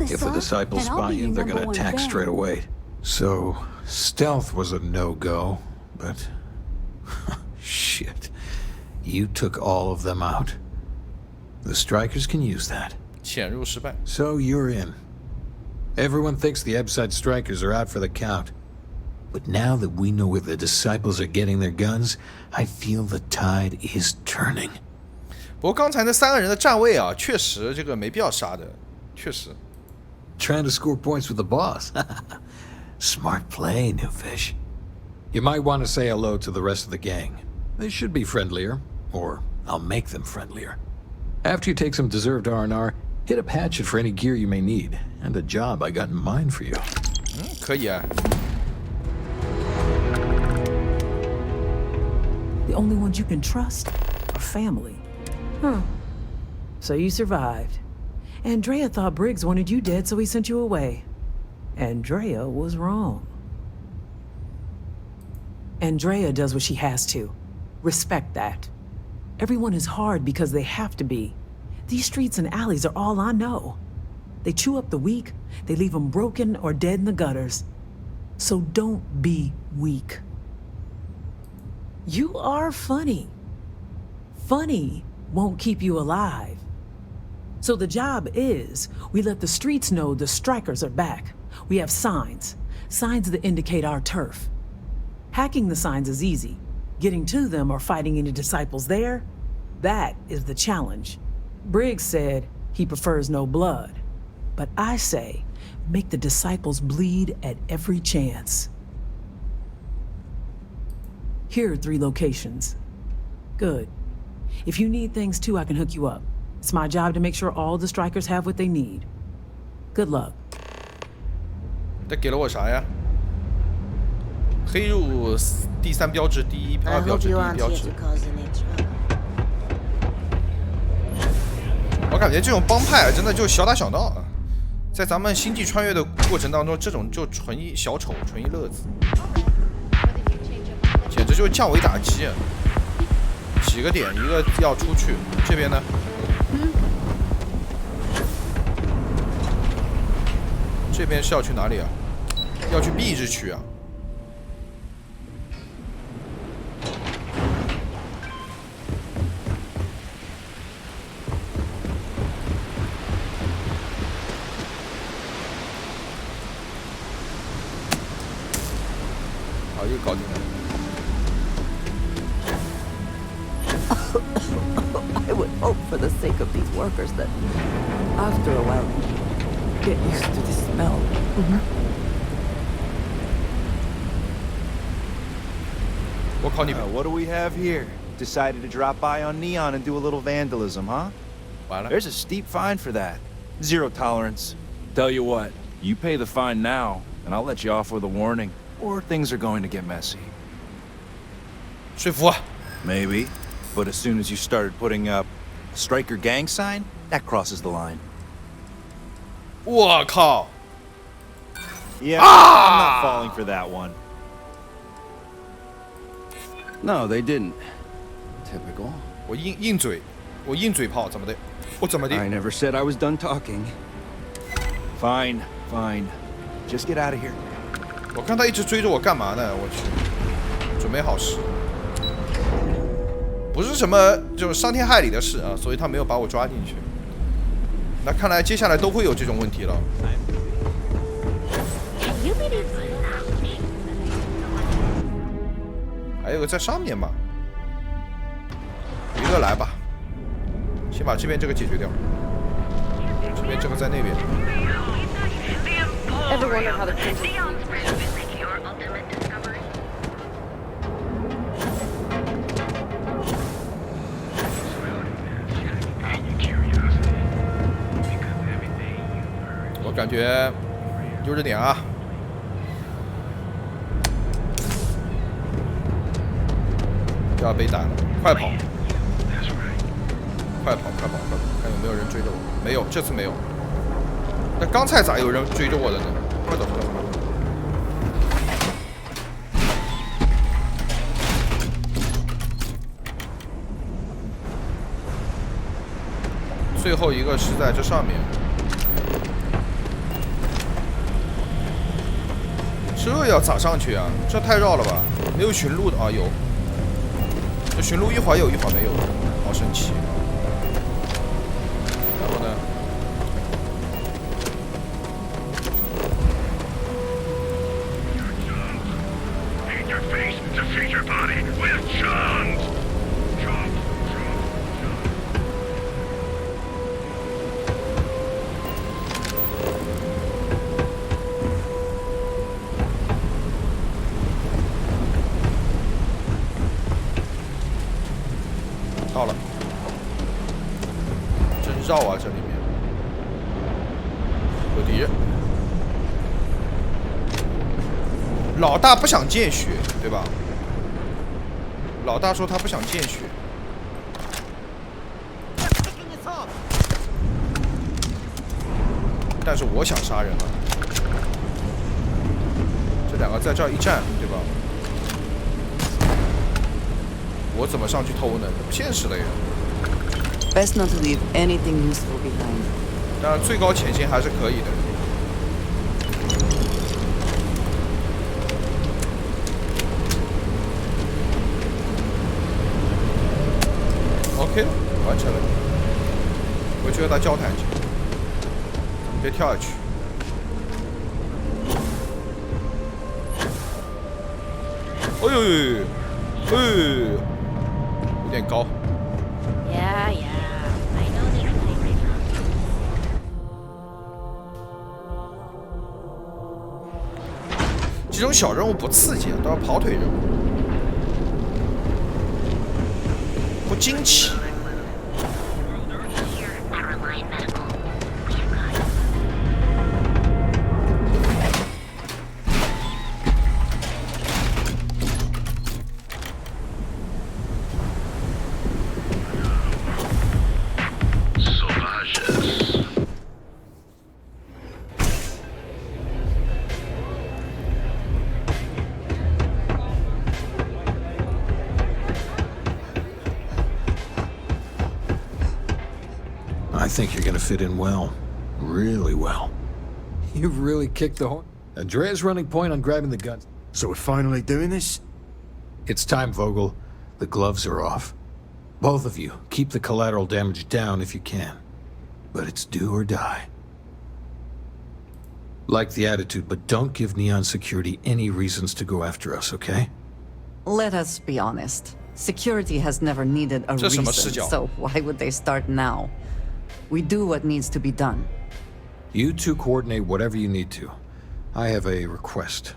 T: If the disciples spot you, they're gonna attack straight away. So, stealth was a no-go, but... shit. You took all of them out. The strikers can use that.
A: 潜入失败.
T: So you're in. Everyone thinks the Ebside strikers are out for the count. But now that we know where the disciples are getting their guns, I feel the tide is turning.
A: 不过刚才那3个人的站位啊，确实这个没必要杀的，确实。
T: Trying to score points with the boss. Smart play, new fish. You might want to say hello to the rest of the gang. They should be friendlier, or I'll make them friendlier. After you take some deserved R&R, hit up Hatchet for any gear you may need, and a job I got in mind for you.
A: 可以啊。
X: The only ones you can trust are family. Huh. So you survived. Andrea thought Briggs wanted you dead, so he sent you away. Andrea was wrong. Andrea does what she has to. Respect that. Everyone is hard because they have to be. These streets and alleys are all I know. They chew up the weak, they leave them broken or dead in the gutters. So don't be weak. You are funny. Funny won't keep you alive. So the job is, we let the streets know the strikers are back. We have signs that indicate our turf. Hacking the signs is easy. Getting to them or fighting any disciples there, that is the challenge. Briggs said he prefers no blood. But I say, make the disciples bleed at every chance. Here are 3 locations. Good. If you need things too, I can hook you up. It's my job to make sure all the strikers have what they need. Good luck.
A: 这给了我啥呀？黑入第3标志，第1标志，第1标志。我感觉这种帮派真的就小打小闹啊，在咱们星际穿越的过程当中，这种就纯一小丑，纯一乐子，简直就是降维打击。几个点，一个要出去，这边呢？这边是要去哪里啊？要去 B 之区啊？好，又搞定了。
E: I would hope for the sake of these workers that, after a while, get used to the smell.
B: What do we have here? Decided to drop by on Neon and do a little vandalism, huh? There's a steep fine for that. 0 tolerance. Tell you what, you pay the fine now, and I'll let you off with a warning, or things are going to get messy.
A: 说服啊
B: Maybe, but as soon as you started putting up a striker gang sign, that crosses the line.
A: 我靠
B: Yeah, I'm not falling for that one.
P: No, they didn't. Typical.
A: 我硬嘴炮怎么的？我怎么的
P: I never said I was done talking.
B: Fine, fine. Just get out of here.
A: 我看他一直追着我干嘛呢？我去，准备好使。不是什么这种伤天害理的事啊，所以他没有把我抓进去。那看来接下来都会有这种问题了。还有个在上面吧，一个来吧，先把这边这个解决掉。这边这个在那边。
L: Ever wonder how the princess
A: 我感觉悠着点啊！就要被打了，快跑！快跑！快跑！快跑！看有没有人追着我？没有，这次没有。那刚才咋有人追着我的呢？快走！快走！最后一个是在这上面。这要咋上去啊？这太绕了吧？没有寻路的啊？有。这寻路一会儿有一会儿没有，好神奇。然后呢？到了，真绕啊！这里面有敌人。老大不想见血，对吧？老大说他不想见血。但是我想杀人啊！这两个在这儿一站，对吧？我怎么上去偷呢？不现实的呀。
E: Best not to leave anything useful behind.
A: 当然，最高潜行还是可以的。OK 了，完成了。回去和他交谈去，别跳下去。哎呦！哎，有点高。这种小任务不刺激，都要跑腿任务，不惊奇。
T: think you're gonna fit in well. Really well. You've really kicked the horn. Andrea's running point on grabbing the guns.
D: So we're finally doing this?
T: It's time, Vogel. The gloves are off. Both of you, keep the collateral damage down if you can. But it's do or die. Like the attitude, but don't give Neon Security any reasons to go after us, okay?
E: Let us be honest. Security has never needed a reason, so why would they start now? We do what needs to be done.
T: You two coordinate whatever you need to. I have a request.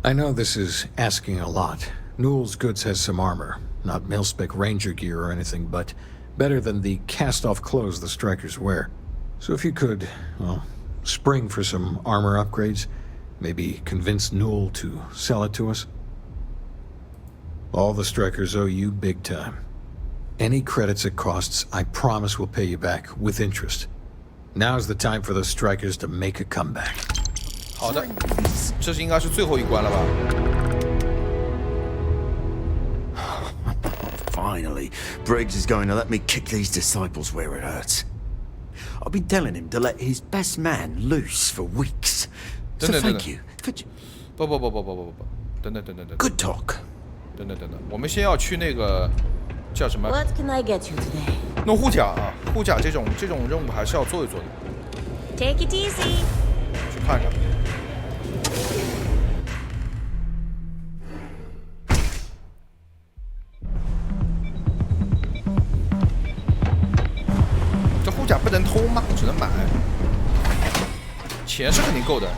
T: I know this is asking a lot. Newell's Goods has some armor. Not mil-spec ranger gear or anything, but better than the cast-off clothes the strikers wear. So if you could, well, spring for some armor upgrades, maybe convince Newell to sell it to us. All the strikers owe you big time. Any credits it costs, I promise we'll pay you back with interest. Now's the time for the strikers to make a comeback.
A: 好的，这是应该是最后一关了吧？
D: Finally, Briggs is going to let me kick these disciples where it hurts. I've been telling him to let his best man loose for weeks. So thank you.
A: 不，等等。
D: Good talk.
A: 等等，我们先要去那个叫什么？
S: What can I get you today?
A: 弄护甲啊，护甲这种任务还是要做一做的。
S: Take it easy.
A: 去看看。这护甲不能偷吗？只能买。钱是肯定够的。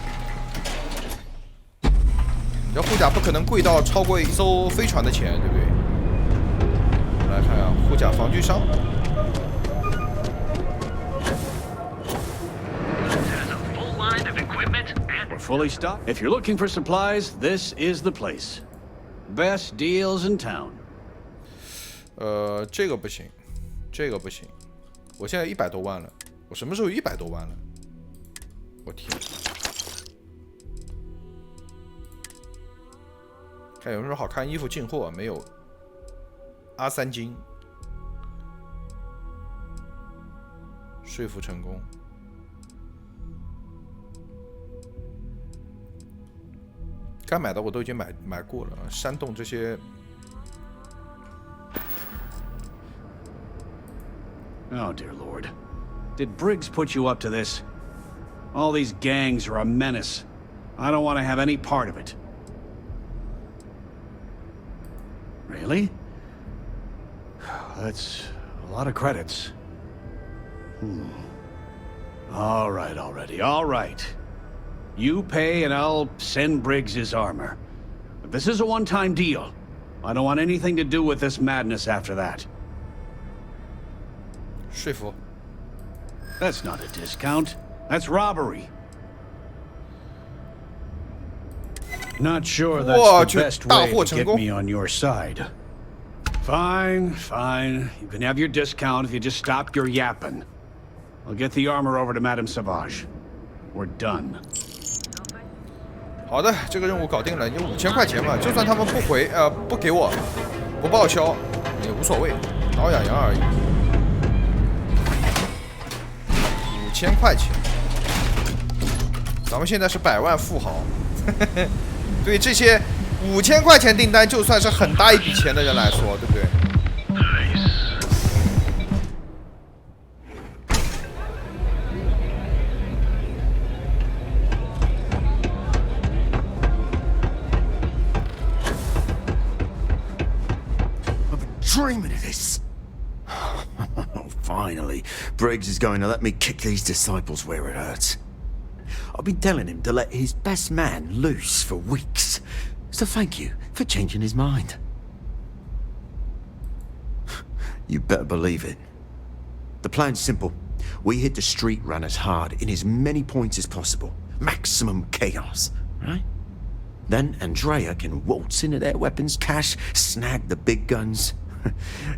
A: 这护甲不可能贵到超过一艘飞船的钱，对不对？我们来看看护甲防具伤。
F: We're fully stocked. If you're looking for supplies, this is the place. Best deals in town.
A: 这个不行，这个不行。我现在100多万了，我什么时候100多万了？我天！ 看有什么好看衣服进货没有？阿3金，说服成功。该买的我都已经买过了，山洞这些。
F: Oh dear Lord, did Briggs put you up to this? All these gangs are a menace. I don't want to have any part of it. Really? That's a lot of credits. All right, already. All right. You pay and I'll send Briggs his armor. But this is a one-time deal. I don't want anything to do with this madness after that.
A: 说服。
F: That's not a discount. That's robbery. Not sure that's the best way to get me on your side. Fine. You can have your discount if you just stop your yapping. I'll get the armor over to Madame Sauvage. We're done.
A: 好的，这个任务搞定了，有5000块钱嘛，就算他们不给我，不报销也无所谓，挠痒痒而已。5000块钱，咱们现在是100万富豪。对这些5000块钱订单，就算是很大一笔钱的人来说，对不对？
D: Dreaming of this. Finally, Briggs is going to let me kick these disciples where it hurts. I've been telling him to let his best man loose for weeks. So thank you for changing his mind. You better believe it. The plan's simple. We hit the street runners hard in as many points as possible. Maximum chaos, right? Then Andrea can waltz into their weapons cache, snag the big guns,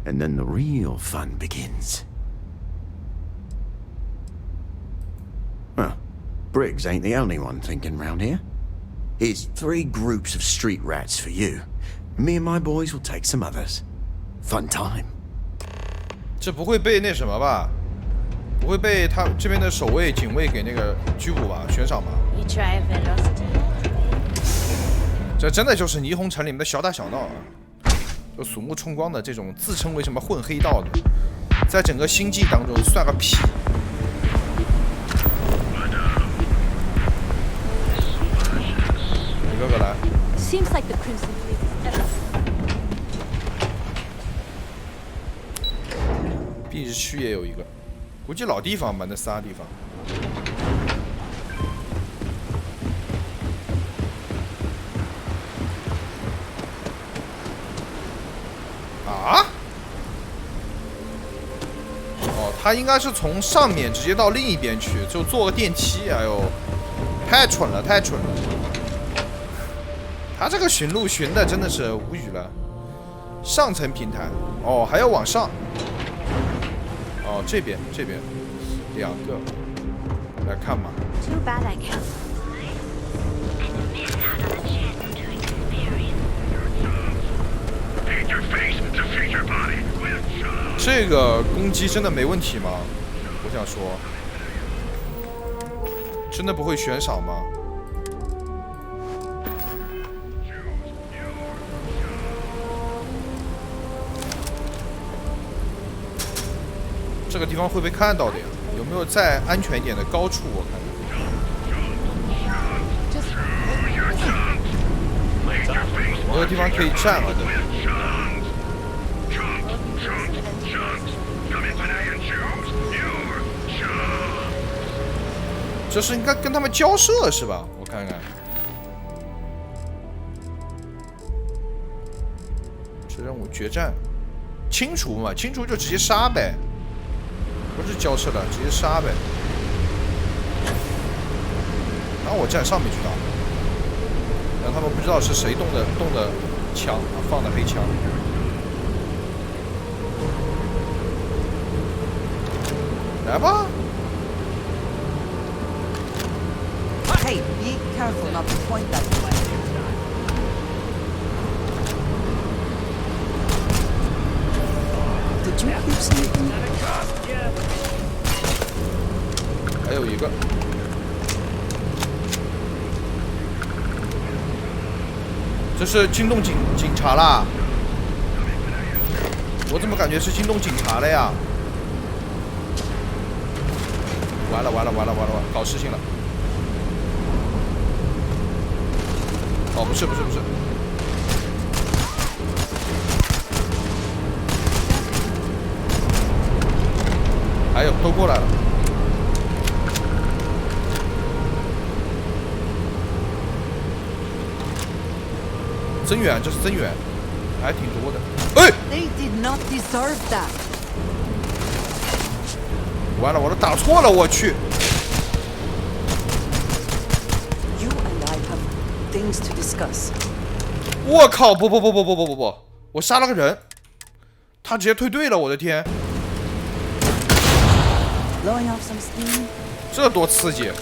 D: and then the real fun begins. Well, Briggs ain't the only one thinking round here. Here's 3 groups of street rats for you. Me and my boys will take some others. Fun time.
A: 这不会被那什么吧？不会被他这边的守卫、警卫给那个拘捕吧？悬赏吧？这真的就是霓虹城里面的小打小闹啊！就鼠目冲光的这种自称为什么混黑道的，在整个星际当中算个屁！一个个来。
J: Seems like the Crimson Fleet.
A: 碧日区也有一个，估计老地方吧，那仨地方。啊？哦，他应该是从上面直接到另一边去，就坐个电梯。哎呦，太蠢了，太蠢了！他这个寻路寻的真的是无语了。上层平台，哦，还要往上。哦，这边两个，来看吧。
J: Too bad I can't.
A: 这个攻击真的没问题吗？我想说，真的不会悬赏吗？这个地方会被看到的呀，有没有再安全一点的高处？我看看，没有地方可以站了，对。这是应该跟他们交涉是吧？我看看，这任务决战，清除嘛，清除就直接杀呗，不是交涉的，直接杀呗。然后我站上面去打，让他们不知道是谁动的枪，放的黑枪。来吧。
E: Hey, be careful not to point that way.
A: 还有一个，这是惊动警察啦！我怎么感觉是惊动警察了呀？完了，搞事情了！哦，不是，还有都过来了。增援，这是增援，还挺多的。哎
E: They did not deserve that.
A: 完了，我都打错了，我去。
E: You and I have things to discuss.
A: 我靠！不，我杀了个人，他直接退队了，我的天！
E: Blowing off some steam.
A: 这多刺激！对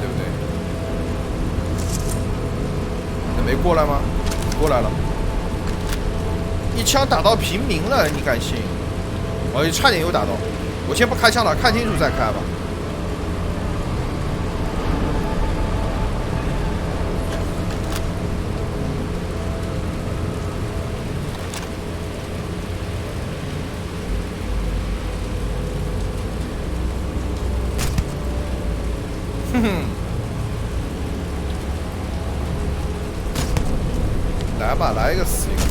A: 不对？那没过来吗？过来了，一枪打到平民了，你敢信？哦，差点又打到。我先不开枪了，看清楚再开吧。哼哼，来吧，来一个死一个。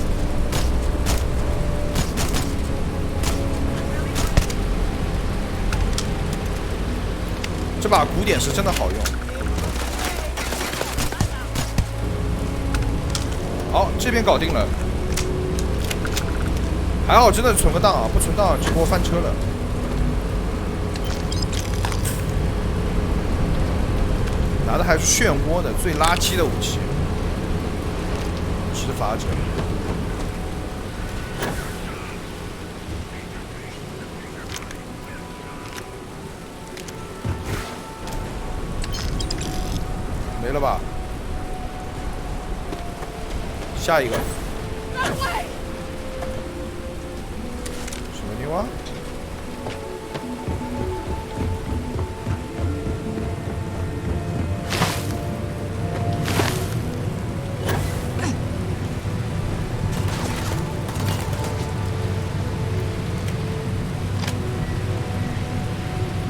A: 这把古典是真的好用。好，这边搞定了。还好真的存个档啊，不存档直播翻车了。拿的还是漩涡的最垃圾的武器，执法者。没了吧？下一个。什么青蛙。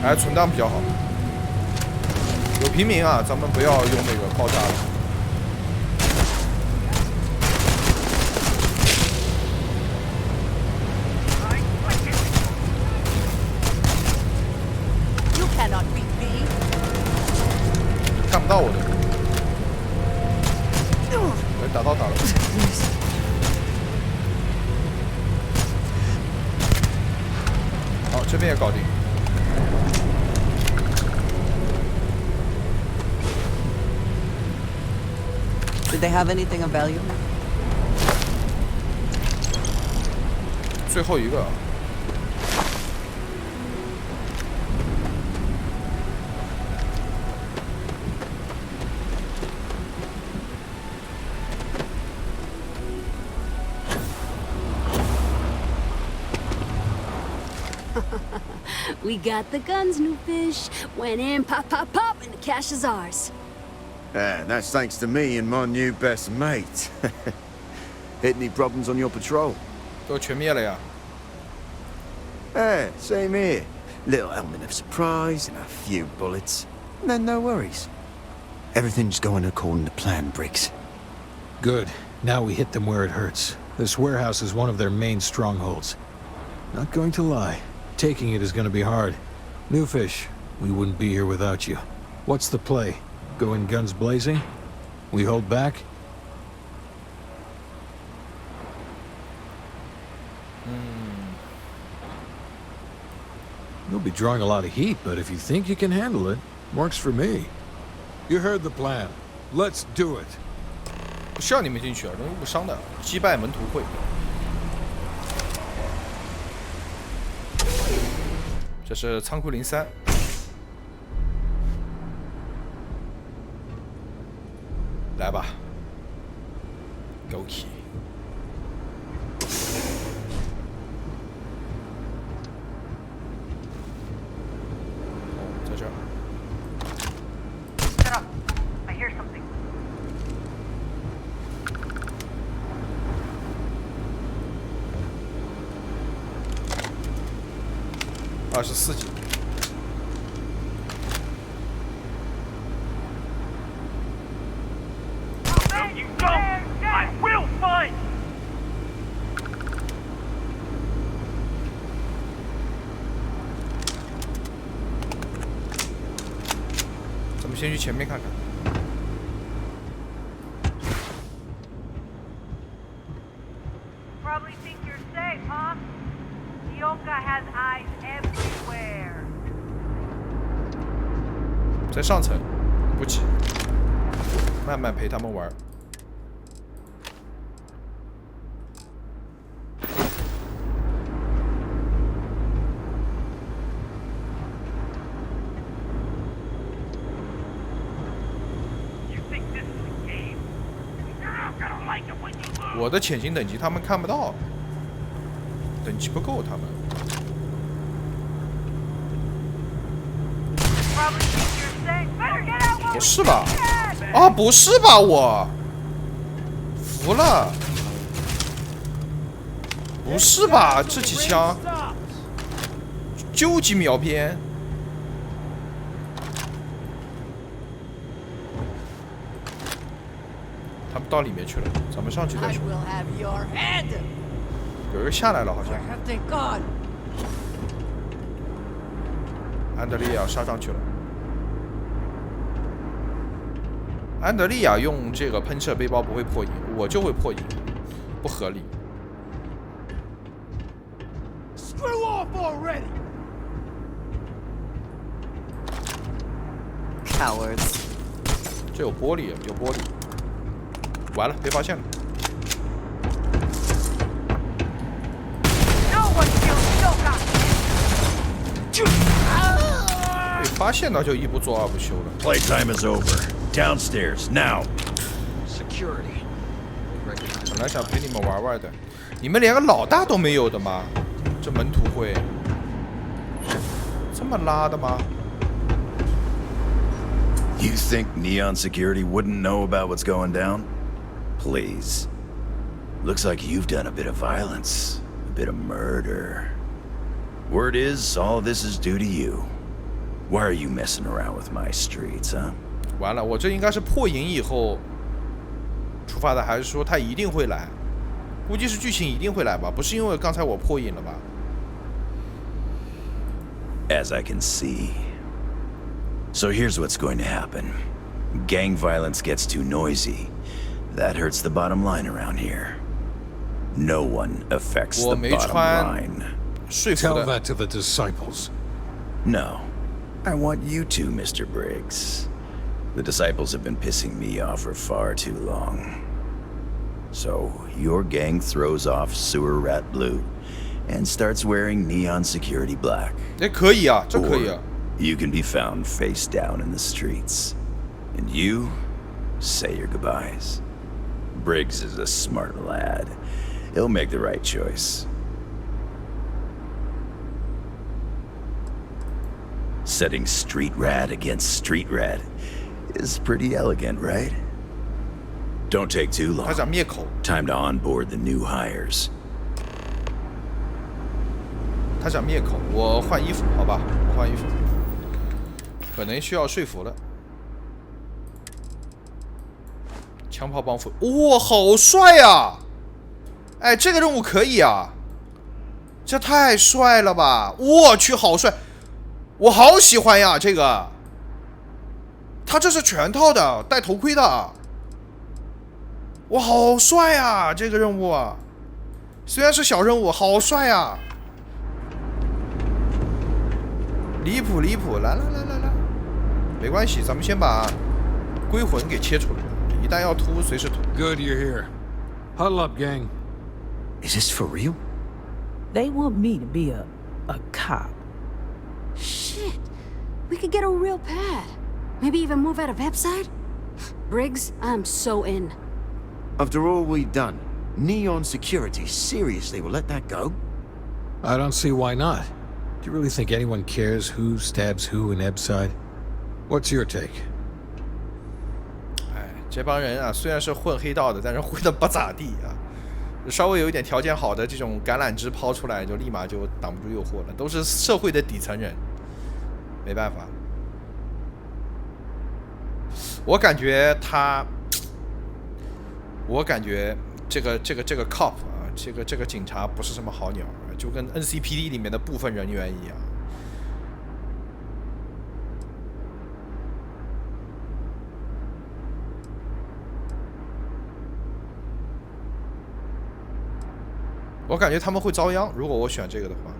A: 还是存档比较好。有平民啊，咱们不要用那个爆炸了。看不到我的。哎，打到打了。好，这边也搞定。
G: Did they have anything of value?
A: 最后一个。
Q: We got the guns, new fish. Went in, pop, pop, pop, and the cash is ours.
D: That's thanks to me and my new best mate. Hit any problems on your patrol?
A: 都全灭了呀。
D: Same here. Little element of surprise and a few bullets. And then no worries. Everything's going according to plan, Briggs.
T: Good. Now we hit them where it hurts. This warehouse is one of their main strongholds. Not going to lie. Taking it is going to be hard. New fish, we wouldn't be here without you. What's the play? Go in guns blazing? We hold back? You'll be drawing a lot of heat, but if you think you can handle it, works for me. You heard the plan. Let's do it.
A: 不需要你们进去啊，人物不伤的，击败门徒会。这是仓库03。来吧 ，Go key。在这儿。
I: Shut up! I hear something.
A: 24级。 咱们先去前面看看。
I: Probably think you're safe, huh? Yoka has eyes everywhere.
A: 在上层，不急，慢慢陪他们玩。 我的潜行等级他们看不到，等级不够他们。不是吧？啊，不是吧？我服了！不是吧？这几枪究极秒偏。 他们到里面去了，咱们上去再说。有一个下来了，好像。安德利亚杀上去了。安德利亚用这个喷射背包不会破音，我就会破音，不合理。
G: Cowards.
A: 这有玻璃，有玻璃。 完了，被发现了。被发现了就一不做二不休了。
N: Playtime is over. Downstairs now.
T: Security.
A: 本来想陪你们玩玩的，你们连个老大都没有的吗？这门徒会这么拉的吗
N: You think Neon Security wouldn't know about what's going down? Please. Looks like you've done a bit of violence, a bit of murder. Word is, all of this is due to you. Why are you messing around with my streets, huh?
A: 完了，我这应该是破营以后出发的，还是说他一定会来？估计是剧情一定会来吧，不是因为刚才我破营了吧
N: As I can see. So here's what's going to happen. Gang violence gets too noisy. That hurts the bottom line around here. No one affects the bottom line.
T: Tell that to the disciples.
N: No. I want you to, Mr. Briggs. The disciples have been pissing me off for far too long. So, your gang throws off Sewer Rat Blue and starts wearing Neon Security Black.
A: 这可以啊，这可以啊。
N: You can be found face down in the streets. And you say your goodbyes. Briggs is a smart lad. He'll make the right choice. Setting street rat against street rat is pretty elegant, right? Don't take too long. Time to onboard the new hires.
A: 他想灭口，我换衣服，好吧，我换衣服。 可能需要说服了。枪炮帮扶，哇，好帅呀！哎，这个任务可以啊，这太帅了吧！我去，好帅，我好喜欢呀！这个，他这是全套的，戴头盔的，哇，好帅呀！这个任务啊，虽然是小任务，好帅呀！离谱离谱，来来来来来。 没关系，咱们先把归魂给切出来，一旦要突，随时突。
T: Good, you're here. Huddle up, gang.
D: Is this for real?
X: They want me to be a cop.
Q: Shit. We could get a real pad. Maybe even move out of Hepside? Briggs, I'm so in.
D: After all we've done, Neon Security seriously will let that go?
T: I don't see why not. Do you really think anyone cares who stabs who in Hepside? What's your take?
A: 哎，这帮人啊，虽然是混黑道的，但是混的不咋地啊。稍微有一点条件好的这种橄榄枝抛出来，就立马就挡不住诱惑了，都是社会的底层人，没办法。我感觉这个 cop 啊，这个警察不是什么好鸟，就跟 NCPD 里面的部分人员一样。 我感觉他们会遭殃，如果我选这个的话。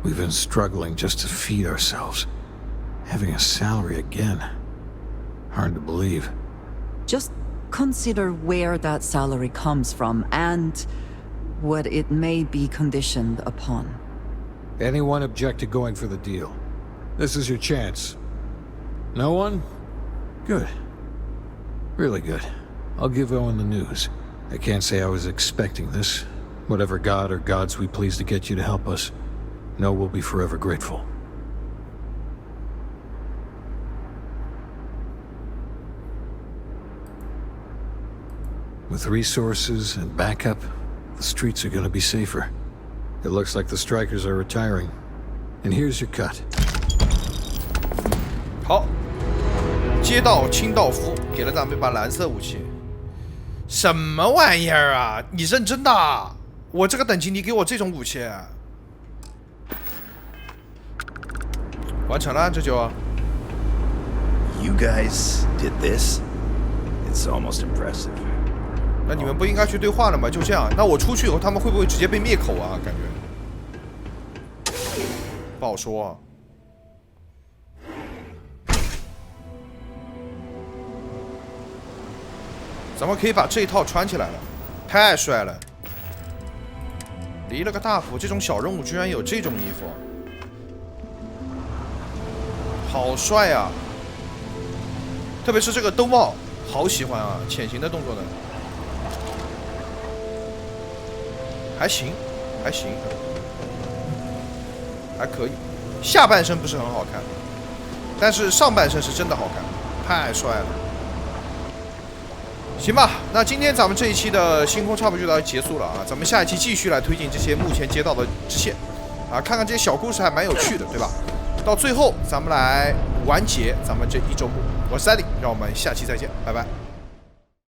T: We've been struggling just to feed ourselves. Having a salary again. Hard to believe.
E: Just consider where that salary comes from and what it may be conditioned upon.
T: Anyone object to going for the deal? This is your chance. No one? Good. Really good. I'll give Owen the news. I can't say I was expecting this. Whatever god or gods we please to get you to help us, know we'll be forever grateful. With resources and backup, the streets are gonna be safer. It looks like the strikers are retiring. And here's your cut.
A: 好，街道清道夫给了咱们一把蓝色武器。 什么玩意儿啊！你认真的？我这个等级，你给我这种武器？完成了，这就。
N: You guys did this? It's almost impressive.
A: 那你们不应该去对话了吗？就这样，那我出去以后，他们会不会直接被灭口啊？感觉不好说啊。 咱们可以把这一套穿起来了，太帅了！离了个大谱，这种小任务居然有这种衣服，好帅啊！特别是这个兜帽，好喜欢啊！潜行的动作呢。还行，还行，还可以。下半身不是很好看，但是上半身是真的好看，太帅了。行吧，那今天咱们这一期的星空差不多就到结束了啊，咱们下一期继续来推进这些目前接到的支线啊，看看这些小故事还蛮有趣的，对吧？到最后咱们来完结咱们这一周目。我是 Zuddy，让我们下期再见，拜拜。